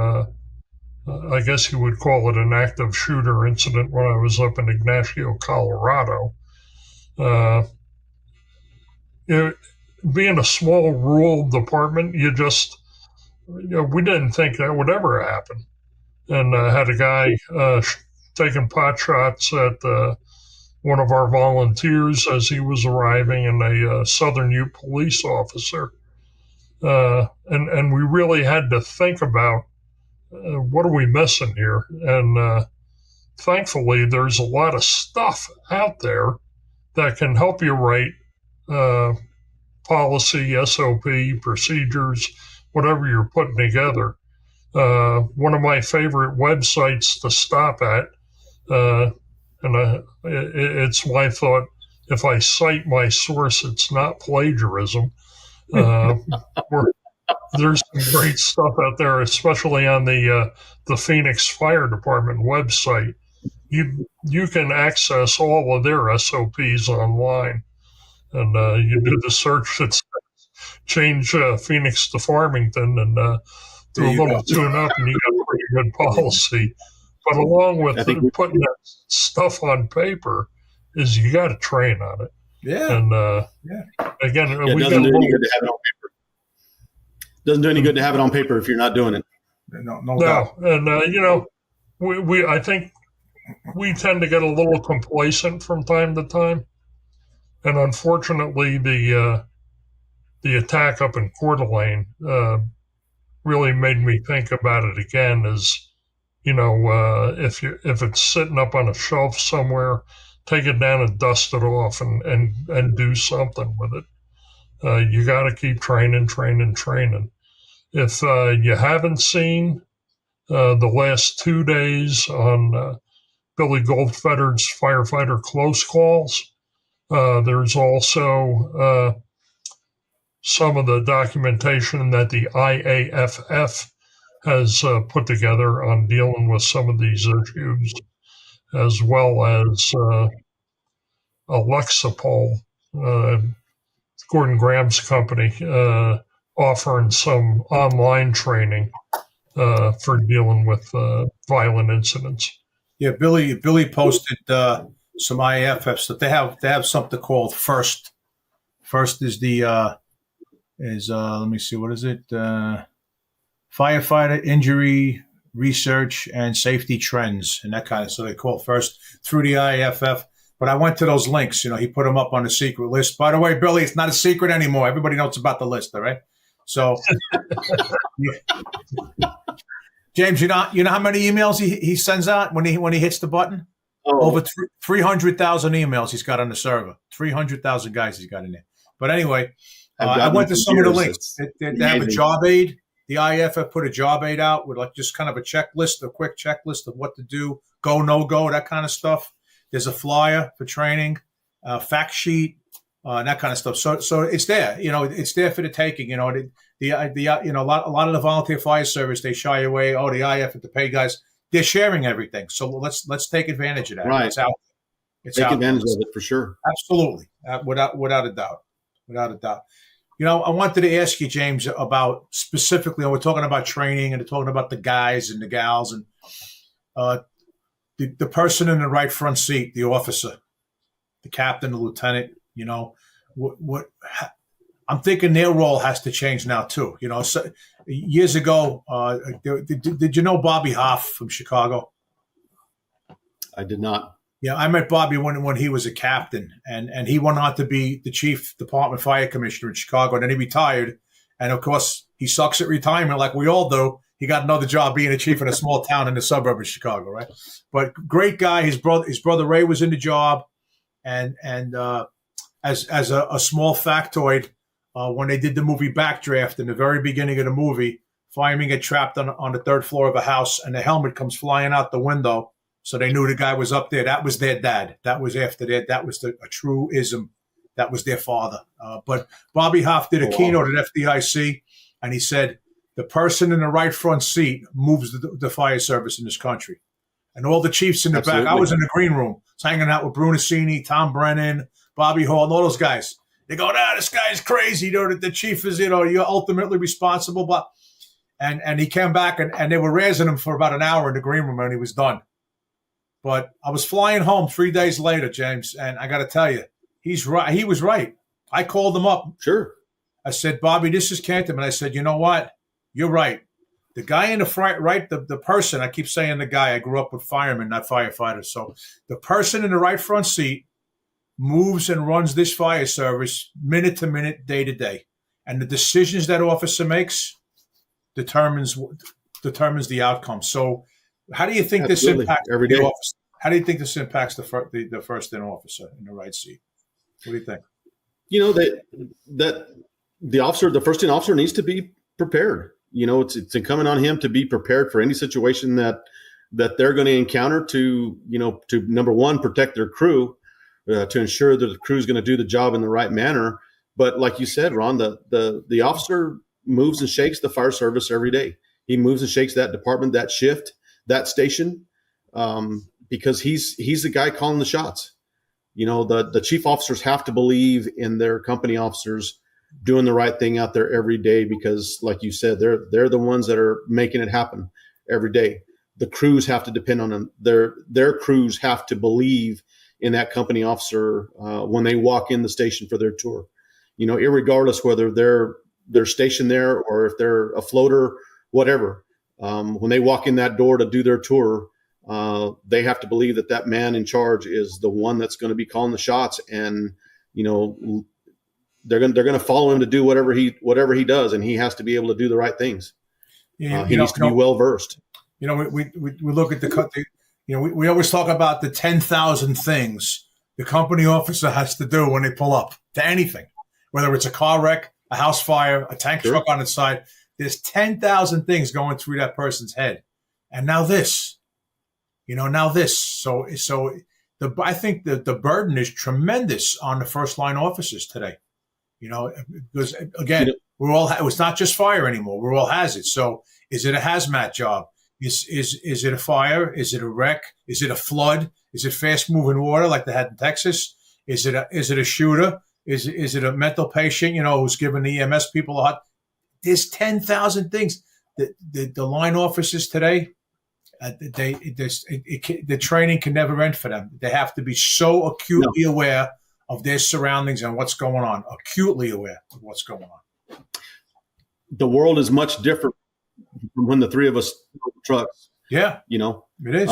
I guess you would call it an active shooter incident when I was up in Ignacio, Colorado. It, being a small rural department, we didn't think that would ever happen. And had a guy taking pot shots at one of our volunteers as he was arriving, and a Southern Ute police officer. And we really had to think about what are we missing here? And thankfully, there's a lot of stuff out there that can help you write policy, SOP, procedures, whatever you're putting together. One of my favorite websites to stop at, it's my thought, if I cite my source, it's not plagiarism. There's some great stuff out there, especially on the Phoenix Fire Department website. You can access all of their SOPs online, and you do the search that says change Phoenix to Farmington, and do a little tune up, and you got a pretty good policy. But along with putting that stuff on paper, is you got to train on it. Yeah. And again, it doesn't do any good to have it on paper. Doesn't do any good to have it on paper if you're not doing it. No doubt. And I think we tend to get a little complacent from time to time, and unfortunately, the attack up in Coeur d'Alene really made me think about it again. If it's sitting up on a shelf somewhere, take it down and dust it off and do something with it. You got to keep training. If you haven't seen the last 2 days on Billy Goldfeder's Firefighter Close Calls, there's also some of the documentation that the IAFF has put together on dealing with some of these issues, as well as Alexapol, Gordon Graham's company, offering some online training for dealing with violent incidents. Yeah, Billy posted some IAFF stuff. They have something called FIRST. FIRST is let me see, what is it? Firefighter Injury Research and Safety Trends and that kind of. So they call FIRST through the IAFF. But I went to those links. He put them up on the secret list. By the way, Billy, it's not a secret anymore. Everybody knows about the list, all right? So, James, you know how many emails he sends out when he hits the button? Over 300,000 emails he's got on the server. 300,000 guys he's got in there. But anyway, I went to some of the links. They have a job aid. The IAFF put a job aid out with just kind of a checklist, a quick checklist of what to do, go, no go, that kind of stuff. There's a flyer for training, fact sheet, that kind of stuff. So it's there. It's there for the taking. A lot of the volunteer fire service, they shy away. Oh, the IAFF to pay guys. They're sharing everything. So let's take advantage of that. Right. It's out there. Take advantage of it for sure. Absolutely, without a doubt. I wanted to ask you, James, about specifically. We're talking about training and we're talking about the guys and the gals and the person in the right front seat, the officer, the captain, the lieutenant. What I'm thinking their role has to change now too. So years ago, did you know Bobby Hoff from Chicago? I did not. Yeah, I met Bobby when he was a captain, and he went on to be the chief department fire commissioner in Chicago, and then he retired. And of course, he sucks at retirement like we all do. He got another job being a chief in a small town in the suburb of Chicago, right? But great guy. His brother Ray was in the job, and as a small factoid, when they did the movie Backdraft, in the very beginning of the movie, firemen get trapped on the third floor of a house, and the helmet comes flying out the window. So they knew the guy was up there. That was their dad. That was after that. That was a true ism. That was their father. But Bobby Hoff did a keynote at FDIC, and he said, the person in the right front seat moves the fire service in this country. And all the chiefs in the back. I was in the green room, hanging out with Brunacini, Tom Brennan, Bobby Hall, and all those guys. They go, this guy's crazy. The chief is, you're ultimately responsible. But And he came back and they were raising him for about an hour in the green room and he was done. But I was flying home 3 days later, James, and I got to tell you, he's right. He was right. I called him up. Sure. I said, Bobby, this is Kanterman. I said, you know what? You're right. The guy in the front, right, the person, I keep saying the guy, I grew up with firemen, not firefighters. So the person in the right front seat moves and runs this fire service minute to minute, day to day. And the decisions that officer makes determines the outcome. So how do you think Absolutely. this impacts Every day? the officer? How do you think this impacts the first in officer in the right seat? What do you think? You know, that the first in officer needs to be prepared. You know, it's incumbent on him to be prepared for any situation that they're going to encounter to number one, protect their crew, to ensure that the crew is going to do the job in the right manner. But like you said, Ron, the officer moves and shakes the fire service every day. He moves and shakes that department, that shift, that station, because he's the guy calling the shots. You know, the chief officers have to believe in their company officers doing the right thing out there every day, because like you said, they're the ones that are making it happen every day. The crews have to depend on them. Their crews have to believe in that company officer when they walk in the station for their tour. You know, irregardless whether they're stationed there or if they're a floater, whatever. When they walk in that door to do their tour, they have to believe that man in charge is the one that's going to be calling the shots, and you know they're going to follow him to do whatever he does, and he has to be able to do the right things. He needs to be well versed. You know, we look at we always talk about the 10,000 things the company officer has to do when they pull up to anything, whether it's a car wreck, a house fire, a tank Sure. truck on its side. There's 10,000 things going through that person's head, and now this. So I think that the burden is tremendous on the first line officers today. You know, because again, it's not just fire anymore. We're all hazards. So is it a hazmat job? Is it a fire? Is it a wreck? Is it a flood? Is it fast moving water like they had in Texas? Is it a shooter? Is it a mental patient? You know, who's giving the EMS people a hot? There's 10,000 things. The line officers today, the training can never end for them. They have to be so acutely aware of their surroundings and what's going on. Acutely aware of what's going on. The world is much different from when the three of us drove the trucks. Yeah, you know, it is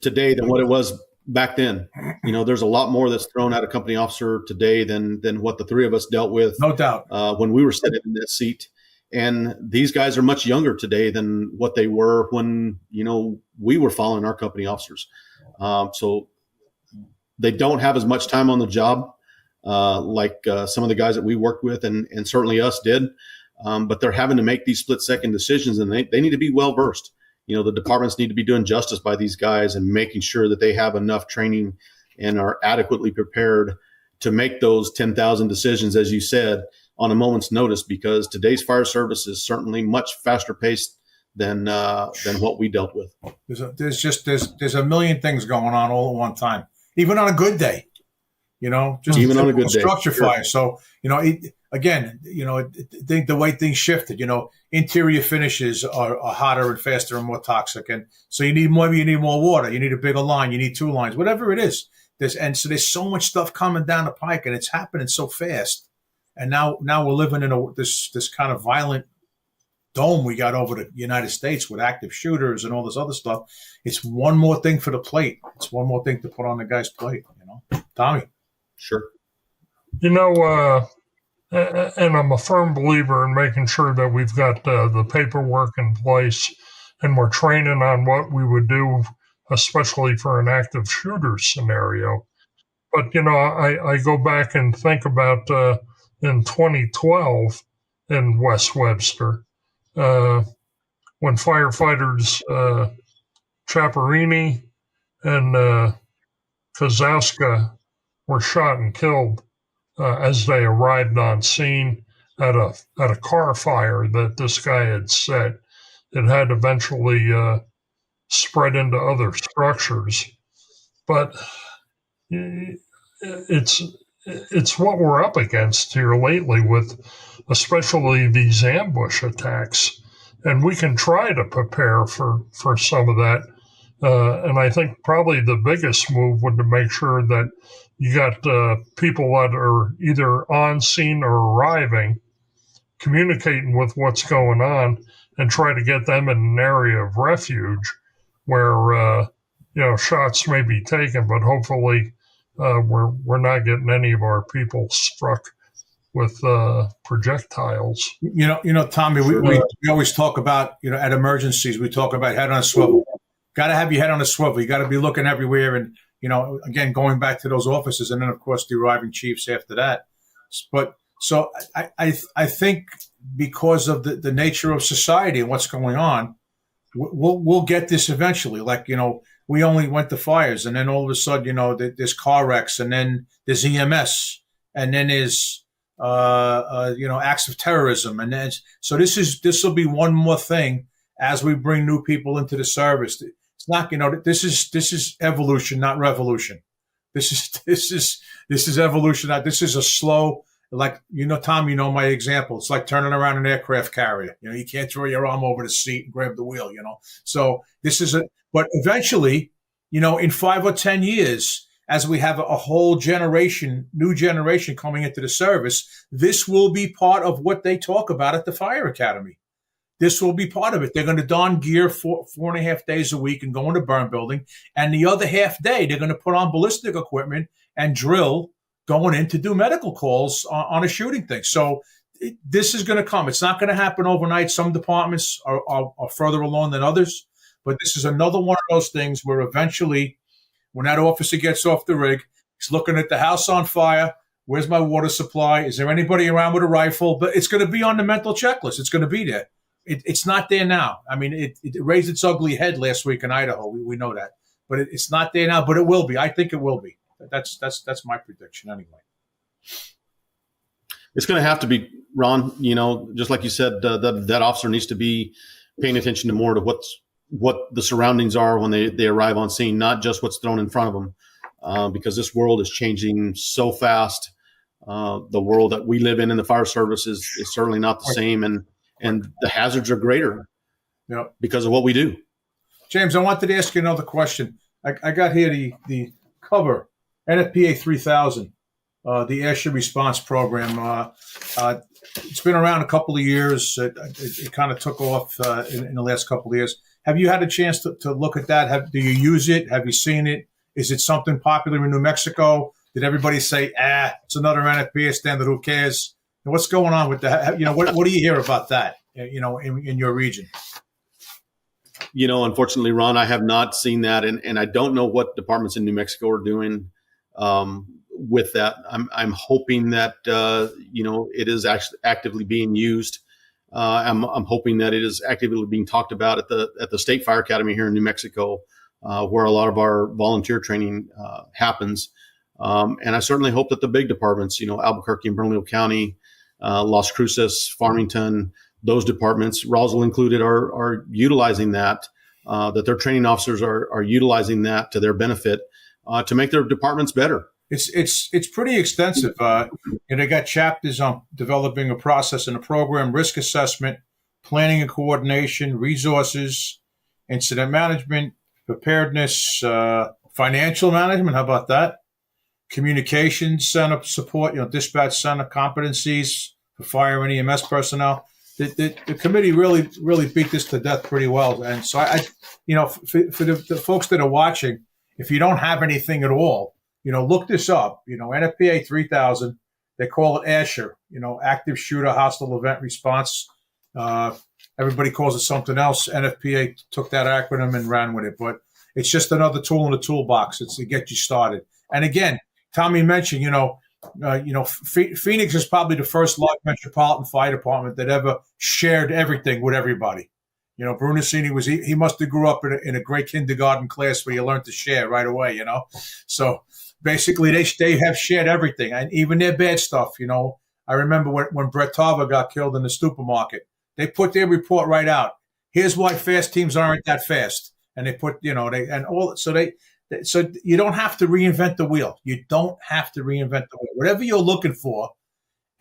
today than what it was back then. You know, there's a lot more that's thrown at a company officer today than what the three of us dealt with. No doubt. When we were sitting in that seat. And these guys are much younger today than what they were when, you know, we were following our company officers. So they don't have as much time on the job like some of the guys that we worked with and certainly us did. But they're having to make these split-second decisions, and they need to be well-versed. You know, the departments need to be doing justice by these guys and making sure that they have enough training and are adequately prepared to make those 10,000 decisions, as you said, on a moment's notice, because today's fire service is certainly much faster paced than what we dealt with. There's a million things going on all at one time, even on a good day. You know, just even on a good day, structure sure. fire. So you know, I think the way things shifted. You know, interior finishes are hotter and faster and more toxic, and so you need more water. You need a bigger line. You need two lines, whatever it is. So there's so much stuff coming down the pike, and it's happening so fast. And now we're living in this kind of violent dome we got over the United States with active shooters and all this other stuff. It's one more thing for the plate. It's one more thing to put on the guy's plate. You know, Tommy. Sure. You know, and I'm a firm believer in making sure that we've got the paperwork in place and we're training on what we would do, especially for an active shooter scenario. But, you know, I go back and think about in 2012 in West Webster, when firefighters Chaparini and Kozowska were shot and killed as they arrived on scene at a car fire that this guy had set. It had eventually spread into other structures, but it's what we're up against here lately with especially these ambush attacks. and we can try to prepare for some of that. And I think probably the biggest move would to make sure that you got people that are either on scene or arriving, communicating with what's going on, and try to get them in an area of refuge where shots may be taken, but hopefully we're not getting any of our people struck with projectiles. Tommy, we always talk about, at emergencies, we talk about head on a swivel. Got to have your head on a swivel. You got to be looking everywhere. And, again, going back to those officers and then, of course, the arriving chiefs after that. But so I think because of the nature of society and what's going on, we'll get this eventually. Like, we only went to fires, and then all of a sudden, there's car wrecks, and then there's EMS, and then there's acts of terrorism, and then so this will be one more thing as we bring new people into the service. It's not, this is evolution, not revolution. This is evolution. This is a slow, like, Tom, my example. It's like turning around an aircraft carrier. You can't throw your arm over the seat and grab the wheel. So this is but eventually, in 5 or 10 years, as we have a whole new generation coming into the service, this will be part of what they talk about at the fire academy. This will be part of it. They're going to don gear 4.5 days a week and go into burn building. And the other half day, they're going to put on ballistic equipment and drill going in to do medical calls on a shooting thing. So this is going to come. It's not going to happen overnight. Some departments are further along than others. But this is another one of those things where eventually, when that officer gets off the rig, he's looking at the house on fire. Where's my water supply? Is there anybody around with a rifle? But it's going to be on the mental checklist. It's going to be there. It's not there now. I mean, it raised its ugly head last week in Idaho. We know that. But it's not there now, but it will be. I think it will be. That's my prediction anyway. It's going to have to be, Ron, just like you said, that officer needs to be paying attention to more to what the surroundings are when they arrive on scene, not just what's thrown in front of them, because this world is changing so fast. The world that we live in the fire service is certainly not the same, and the hazards are greater because of what we do. James, I wanted to ask you another question. I got here the cover, NFPA 3000, the ASHA response program. It's been around a couple of years. It kind of took off in the last couple of years. Have you had a chance to look at that? Do you use it? Have you seen it? Is it something popular in New Mexico? Did everybody say, it's another NFPA standard, who cares? And what's going on with that? What do you hear about that, in your region? Unfortunately, Ron, I have not seen that. And I don't know what departments in New Mexico are doing with that. I'm hoping that, it is actually actively being used. I'm hoping that it is actively being talked about at the State Fire Academy here in New Mexico, where a lot of our volunteer training happens. And I certainly hope that the big departments, Albuquerque and Bernalillo County, Las Cruces, Farmington, those departments, Roswell included, are utilizing that their training officers are utilizing that to their benefit to make their departments better. It's pretty extensive. And they got chapters on developing a process and a program, risk assessment, planning and coordination, resources, incident management, preparedness, financial management. How about that? Communications center support, dispatch center competencies for fire and EMS personnel. The committee really beat this to death pretty well. And so for the folks that are watching, if you don't have anything at all, look this up. NFPA 3000, they call it ASHA, active shooter hostile event response. Everybody calls it something else. NFPA took that acronym and ran with it, but it's just another tool in the toolbox. It's to get you started. And again, Tommy mentioned, Phoenix is probably the first large metropolitan fire department that ever shared everything with everybody. Brunacini he must have grew up in a great kindergarten class where you learned to share right away, So basically they have shared everything, and even their bad stuff. I remember when Brett Tarver got killed in the supermarket, they put their report right out. Here's why fast teams aren't that fast. And they put, so you don't have to reinvent the wheel. You don't have to reinvent the wheel. Whatever you're looking for,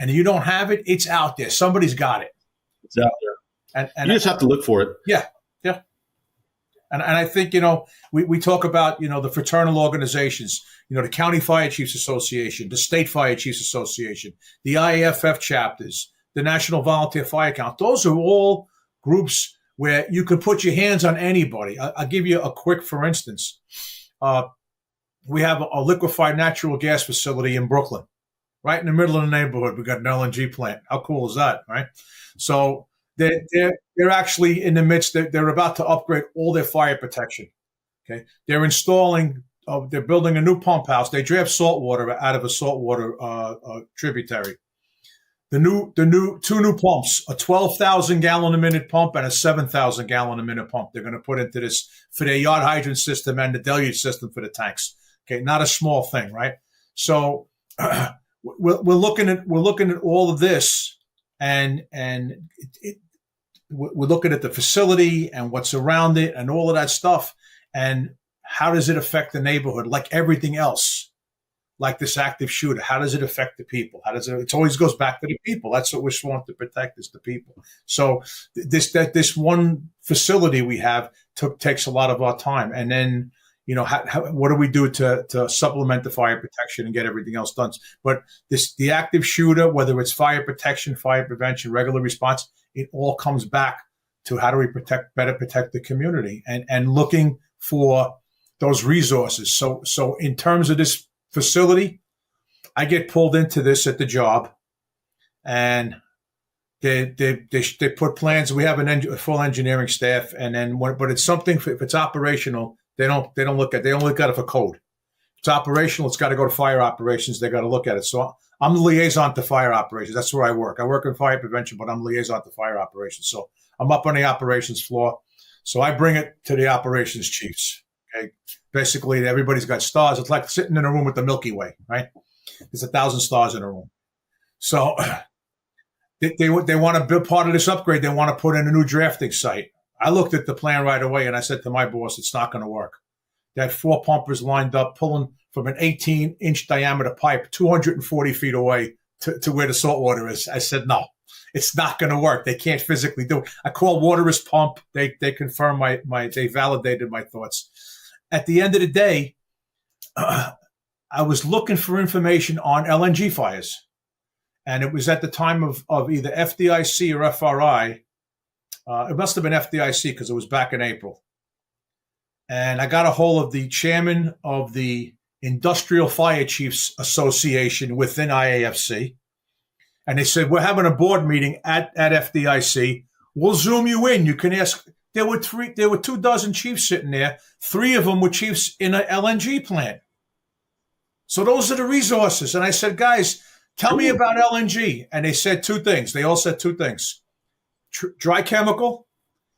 and you don't have it, it's out there. Somebody's got it. It's out there. And you just have to look for it. Yeah. Yeah. And I think, we talk about, the fraternal organizations, the County Fire Chiefs Association, the State Fire Chiefs Association, the IAFF chapters, the National Volunteer Fire Council. Those are all groups where you can put your hands on anybody. I'll give you a quick, for instance. We have a liquefied natural gas facility in Brooklyn, right in the middle of the neighborhood. We got an LNG plant. How cool is that, right? So they're actually in the midst. They're about to upgrade all their fire protection. Okay, they're installing. They're building a new pump house. They draft salt water out of a saltwater tributary. The two new pumps, a 12,000 gallon a minute pump and a 7,000 gallon a minute pump. They're going to put into this for their yard hydrant system and the deluge system for the tanks. Okay, not a small thing, right? So we're looking at all of this, and we're looking at the facility and what's around it and all of that stuff, and how does it affect the neighborhood? Like everything else, like this active shooter, how does it affect the people? It always goes back to the people. That's what we're sworn to protect, is the people. So this one facility we have takes a lot of our time, and then. What do we do to supplement the fire protection and get everything else done? But the active shooter, whether it's fire protection, fire prevention, regular response, it all comes back to how do we better protect the community and looking for those resources. So in terms of this facility, I get pulled into this at the job, and they put plans. We have a full engineering staff, and then but it's something if it's operational. They don't look at it for code. If it's operational, it's got to go to fire operations. They got to look at it. So I'm the liaison to fire operations. That's where I work. I work in fire prevention, but I'm liaison to fire operations. So I'm up on the operations floor. So I bring it to the operations chiefs. Okay. Basically, everybody's got stars. It's like sitting in a room with the Milky Way, right? There's 1,000 stars in a room. So they want to build part of this upgrade. They want to put in a new drafting site. I looked at the plan right away, and I said to my boss, it's not going to work. They had 4 pumpers lined up, pulling from an 18-inch diameter pipe 240 feet away to where the salt water is. I said, no, it's not going to work. They can't physically do it. I called Waterous Pump. They confirmed they validated my thoughts. At the end of the day, I was looking for information on LNG fires. And it was at the time of either FDIC or FRI. It must have been FDIC because it was back in April. And I got a hold of the chairman of the Industrial Fire Chiefs Association within IAFC. And they said, we're having a board meeting at FDIC. We'll Zoom you in. You can ask. There were 24 chiefs sitting there. 3 of them were chiefs in an LNG plant. So those are the resources. And I said, guys, tell me about LNG. And they said 2 things. They all said 2 things. Dry chemical,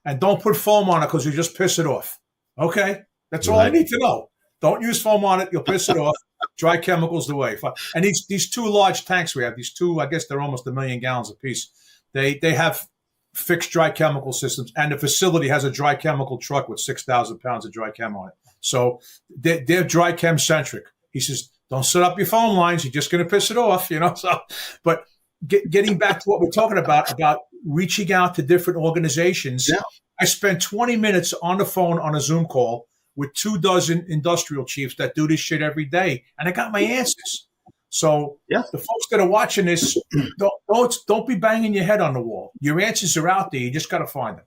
and don't put foam on it because you just piss it off. Okay? That's all I need to know. Don't use foam on it. You'll piss it off. Dry chemical's the way. And these 2 large tanks we have, these 2, I guess they're almost 1 million gallons apiece. They have fixed dry chemical systems, and the facility has a dry chemical truck with 6,000 pounds of dry chem on it. So they're dry chem centric. He says, don't set up your foam lines. You're just going to piss it off, So, but getting back to what we're talking about reaching out to different organizations. Yeah. I spent 20 minutes on the phone on a Zoom call with 24 industrial chiefs that do this shit every day, and I got my answers. So the folks that are watching this, don't be banging your head on the wall. Your answers are out there. You just got to find them.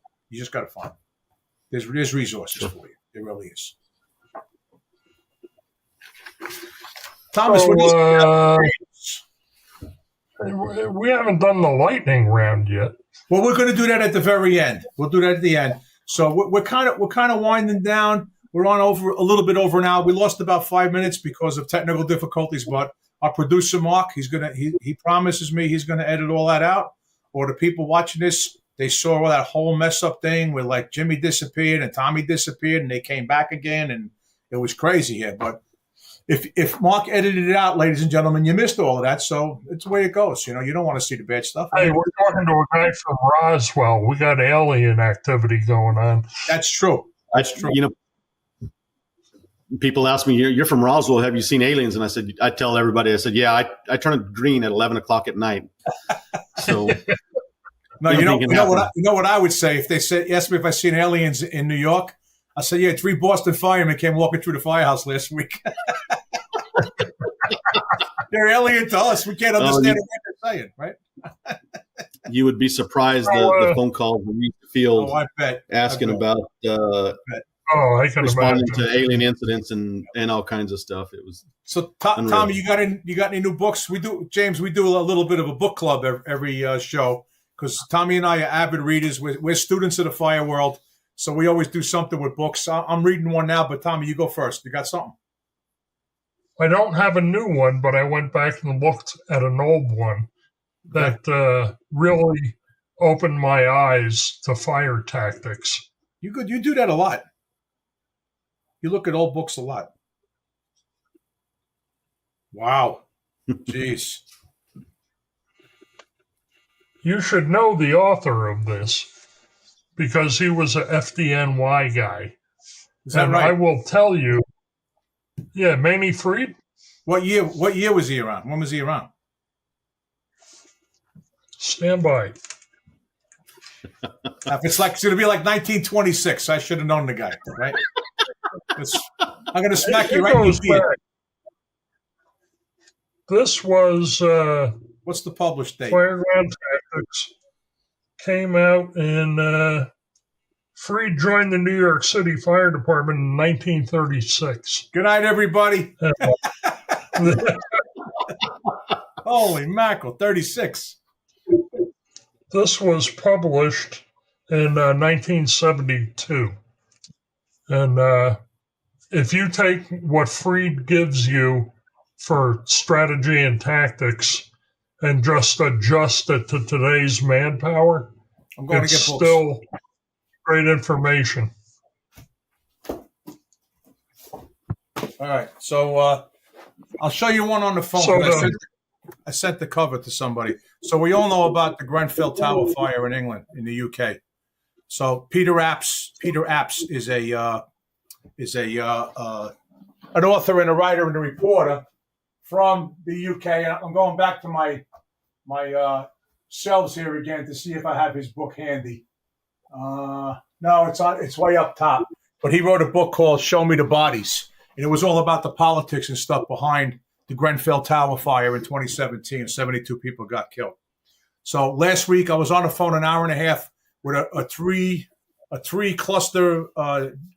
There's resources for you. There really is. Thomas, we haven't done the lightning round yet. Well, we're going to do that at the very end. We'll do that at the end. So we're kind of winding down. We're on over a little bit over now. We lost about 5 minutes because of technical difficulties, but our producer Mark, he promises me he's gonna edit all that out. Or the people watching this, they saw all that whole mess up thing where like Jimmy disappeared and Tommy disappeared and they came back again, and it was crazy here. But if Mark edited it out, ladies and gentlemen, you missed all of that. So it's the way it goes. You don't want to see the bad stuff. Hey, we're talking to a guy from Roswell. We got alien activity going on. That's true. People ask me, you're from Roswell. Have you seen aliens? And I tell everybody, yeah, I turn green at 11 o'clock at night. So No, anything can happen. You know what I would say if they asked me if I seen aliens in New York. I said, yeah, 3 Boston firemen came walking through the firehouse last week. They're alien to us. We can't understand what they're saying, right? You would be surprised the phone calls we used to field I bet. asking about I can responding imagine. to alien incidents and all kinds of stuff. It was so. Tommy, you got any new books? We do, James. We do a little bit of a book club every show because Tommy and I are avid readers. We're students of the fire world, so we always do something with books. I'm reading one now, but Tommy, you go first. You got something? I don't have a new one, but I went back and looked at an old one that really opened my eyes to fire tactics. You do that a lot. You look at old books a lot. Wow. Jeez. You should know the author of this because he was a FDNY guy. Is that and right? I will tell you, Manny Freed. What year was he around? When was he around? Stand by. It's going to be like 1926. I should have known the guy, right? I'm going to smack you right in the ear. This was what's the published date? Fireground Tactics came out in Freed joined the New York City Fire Department in 1936. Good night, everybody. Holy mackerel, 36. This was published in 1972. And if you take what Freed gives you for strategy and tactics and just adjust it to today's manpower, I'm going it's to get books. Still great information. All right. So I'll show you one on the phone. So I sent the cover to somebody. So we all know about the Grenfell Tower fire in England, in the UK. So Peter Apps is an author and a writer and a reporter from the UK. And I'm going back to my shelves here again to see if I have his book handy. No, it's way up top. But he wrote a book called Show Me the Bodies. And it was all about the politics and stuff behind the Grenfell Tower fire in 2017. 72 people got killed. So last week I was on the phone an hour and a half with a three cluster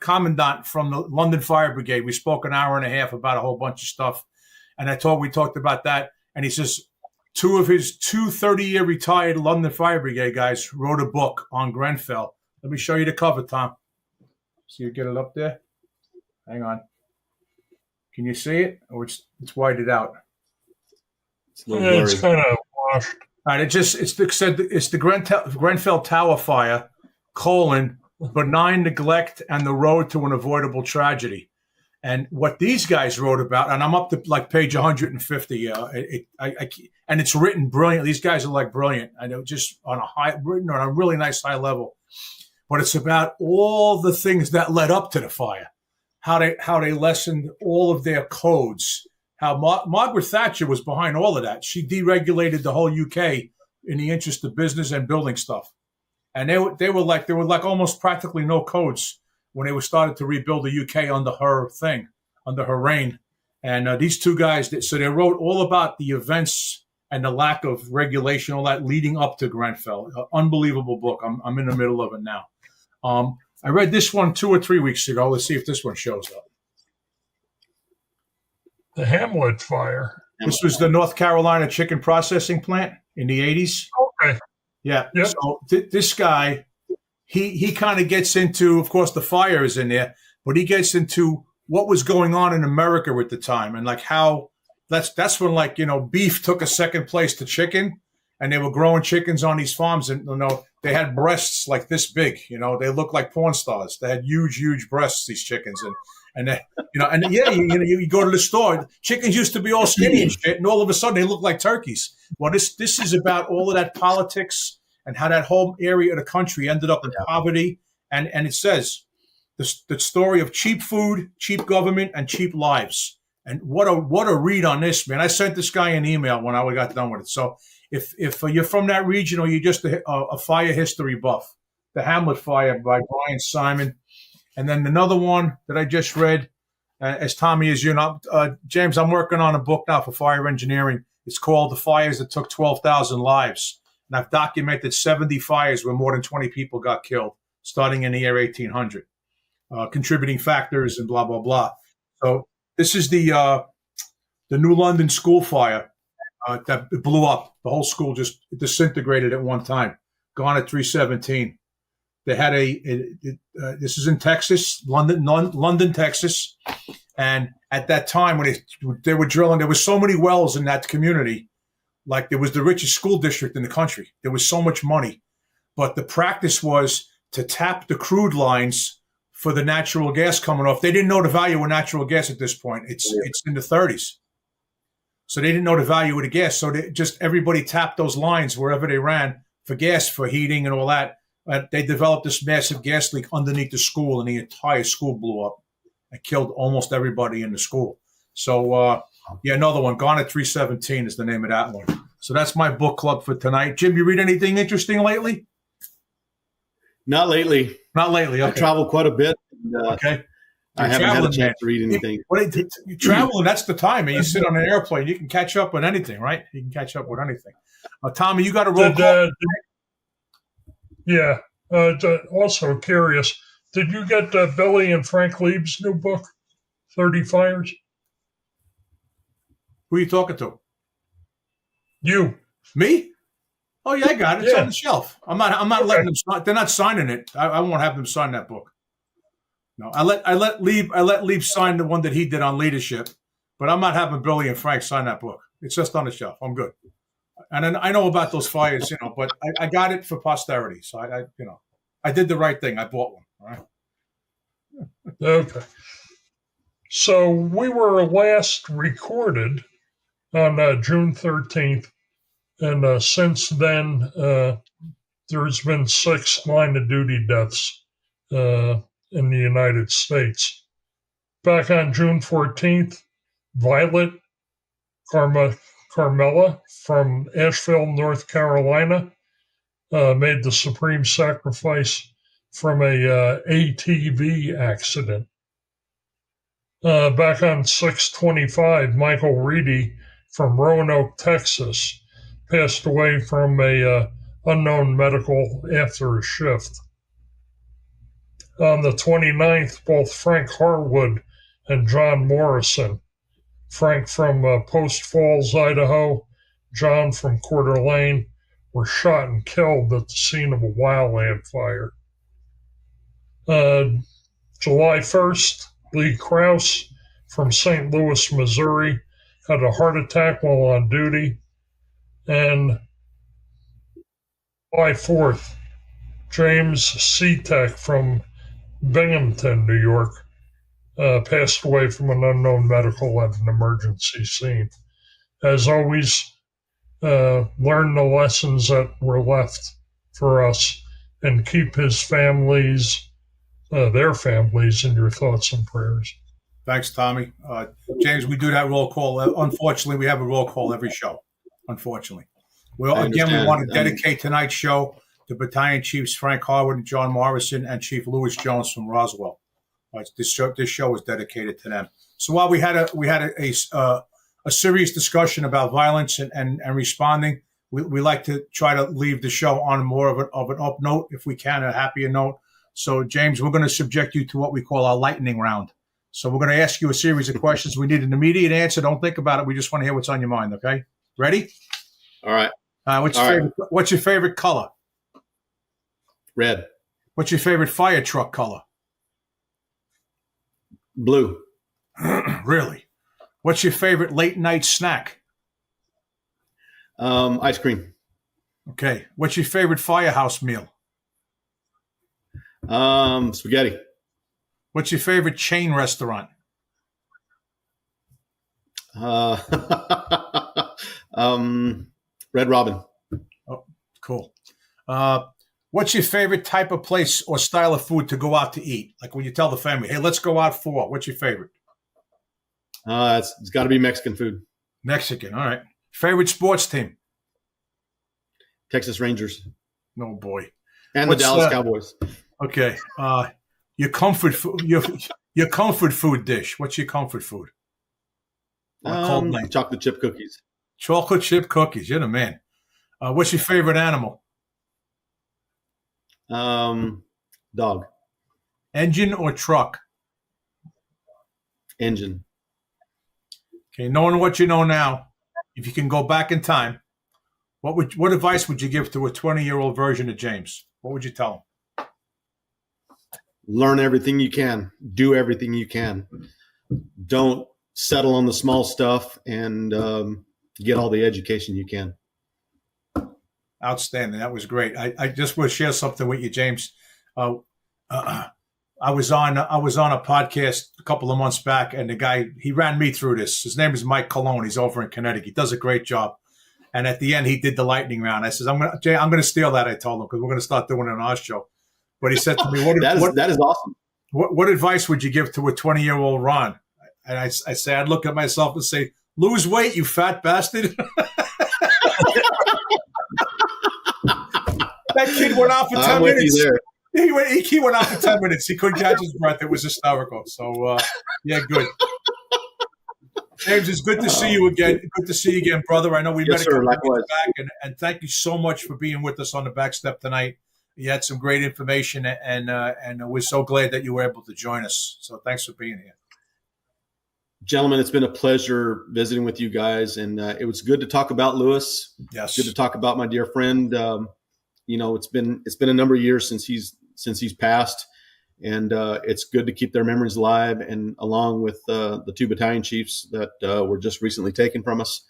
commandant from the London Fire Brigade. We spoke an hour and a half about a whole bunch of stuff. And we talked about that. And he says two of his 30-year retired London Fire Brigade guys wrote a book on Grenfell. Let me show you the cover, Tom. So you get it up there. Hang on. Can you see it? Or it's whited out? It's kind of washed. All right, it's the Grenfell Tower fire, benign neglect and the road to an avoidable tragedy. And what these guys wrote about, and I'm up to like page 150. And it's written brilliant. These guys are like brilliant. I know, just written on a really nice high level. But it's about all the things that led up to the fire, how they lessened all of their codes. How Margaret Thatcher was behind all of that. She deregulated the whole UK in the interest of business and building stuff. And there were like almost practically no codes when they were started to rebuild the UK under her reign. And these two guys, so they wrote all about the events and the lack of regulation, all that leading up to Grenfell. Unbelievable book. I'm in the middle of it now. I read this one 2 or 3 weeks ago. Let's see if this one shows up. The Hamlet fire. This was the North Carolina chicken processing plant in the 80s. Okay. Yeah. Yep. So this guy, he kind of gets into, of course, the fire is in there, but he gets into what was going on in America at the time and like how that's when, like, beef took a second place to chicken, and they were growing chickens on these farms, and they had breasts like this big. They looked like porn stars. They had huge, huge breasts. These chickens, you go to the store. Chickens used to be all skinny and shit, and all of a sudden they look like turkeys. Well, this is about all of that politics and how that whole area of the country ended up in poverty. And it says the story of cheap food, cheap government, and cheap lives. And what a read on this, man. I sent this guy an email when I got done with it. So if you're from that region or you're just a fire history buff, the Hamlet Fire by Brian Simon, and then another one that I just read. As Tommy, as you know, James, I'm working on a book now for fire engineering. It's called "The Fires That Took 12,000 Lives," and I've documented 70 fires where more than 20 people got killed, starting in the year 1800. Contributing factors and blah blah blah. So this is the New London school fire that blew up. The whole school just disintegrated at one time. Gone at 317. They had this is in Texas, London, Texas, and at that time when they were drilling, there was so many wells in that community, like it was the richest school district in the country. There was so much money, but the practice was to tap the crude lines for the natural gas coming off. They didn't know the value of natural gas at this point. It's in the 30s. So they didn't know the value of the gas. So everybody tapped those lines wherever they ran for gas, for heating and all that. They developed this massive gas leak underneath the school, and the entire school blew up and killed almost everybody in the school. So, another one, Gone at 317 is the name of that one. So that's my book club for tonight. Jim, you read anything interesting lately? Not lately. Not lately. Okay. I travel quite a bit. Okay. I haven't had a chance to read anything. You travel, and that's the time. And you sit on an airplane, you can catch up with anything, right? You can catch up with anything. Tommy, you got a roll call? Yeah. Also curious, did you get Billy and Frank Lieb's new book, 30 Fires? Who are you talking to? You. Me? Oh yeah, I got it. It's on the shelf. I'm not letting them sign. They're not signing it. I won't have them sign that book. No, I let Lieb sign the one that he did on leadership, but I'm not having Billy and Frank sign that book. It's just on the shelf. I'm good. And I know about those fires, but I got it for posterity. So I did the right thing. I bought one. All right. Okay. So we were last recorded on June 13th. And since then, there's been 6 line of duty deaths in the United States. Back on June 14th, Violet Carmela from Asheville, North Carolina, made the supreme sacrifice from a ATV accident. Back on 6/25, Michael Reedy from Roanoke, Texas, passed away from a unknown medical after a shift. On the 29th, both Frank Harwood and John Morrison, Frank from Post Falls, Idaho, John from Coeur d'Alene, were shot and killed at the scene of a wildland fire. July 1st, Lee Krause from St. Louis, Missouri, had a heart attack while on duty. And July 4th, James Seatek from Binghamton, New York, passed away from an unknown medical at an emergency scene. As always, learn the lessons that were left for us and keep his families, their families, in your thoughts and prayers. Thanks, Tommy. James, we do that roll call. Unfortunately, we have a roll call every show. Unfortunately. Well, again, we want to dedicate tonight's show to Battalion Chiefs Frank Harwood and John Morrison and Chief Louis Jones from Roswell. This show is dedicated to them. So while we had a serious discussion about violence and responding, we like to try to leave the show on more of an up note, if we can, a happier note. So, James, we're going to subject you to what we call our lightning round. So we're going to ask you a series of questions. We need an immediate answer. Don't think about it. We just want to hear what's on your mind, okay? Ready? All right. What's your favorite color? Red. What's your favorite fire truck color? Blue. Really? What's your favorite late night snack? Ice cream. Okay. What's your favorite firehouse meal? Spaghetti. What's your favorite chain restaurant? Red Robin. Oh, cool. What's your favorite type of place or style of food to go out to eat? Like when you tell the family, hey, let's go out for, what's your favorite? It's got to be Mexican food. Mexican, all right. Favorite sports team? Texas Rangers. No boy. And What's the Dallas that? Cowboys. Okay. Your comfort food. Your comfort food dish. What's your comfort food? On a cold night. Chocolate chip cookies. Chocolate chip cookies. You're the man. What's your favorite animal? Dog. Engine or truck? Engine. Okay. Knowing what you know now, if you can go back in time, what advice would you give to a 20-year-old version of James? What would you tell him? Learn everything you can. Do everything you can. Don't settle on the small stuff, and get all the education you can. Outstanding. That was great. I just want to share something with you, James. I was on a podcast a couple of months back, and the guy, he ran me through this. His name is Mike Colon. He's over in Connecticut. He does a great job. And at the end, he did the lightning round. I said, I'm going to steal that. I told him, because we're going to start doing it on our show. But he said to me, that is awesome. What advice would you give to a 20-year-old Ron? And I say, I'd look at myself and say, lose weight, you fat bastard. That kid went out for 10 minutes. He went out for 10 minutes. He couldn't catch his breath. It was hysterical. So, yeah, good. James, it's good to see you again. Good to see you again, brother. I know we met a couple of weeks back, and thank you so much for being with us on the Backstep tonight. You had some great information, and we're so glad that you were able to join us. So thanks for being here. Gentlemen, it's been a pleasure visiting with you guys, and it was good to talk about Lewis. Yes. Good to talk about my dear friend. It's been a number of years since he's passed, and it's good to keep their memories alive, and along with the two battalion chiefs that were just recently taken from us,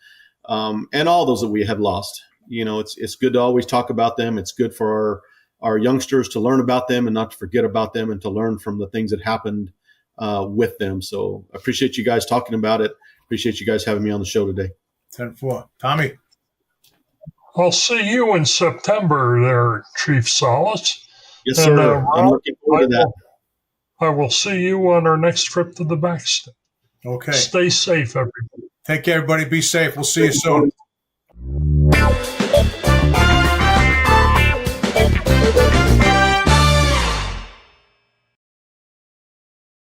and all those that we have lost. It's good to always talk about them. It's good for our youngsters to learn about them and not to forget about them, and to learn from the things that happened with them. So I appreciate you guys talking about it. Appreciate you guys having me on the show today. 10-4. Tommy. I'll see you in September there, Chief Salas. Yes, sir. I'm looking forward to that. I will see you on our next trip to the Backstep. Okay. Stay safe, everybody. Take care, everybody. Be safe. We'll see you soon.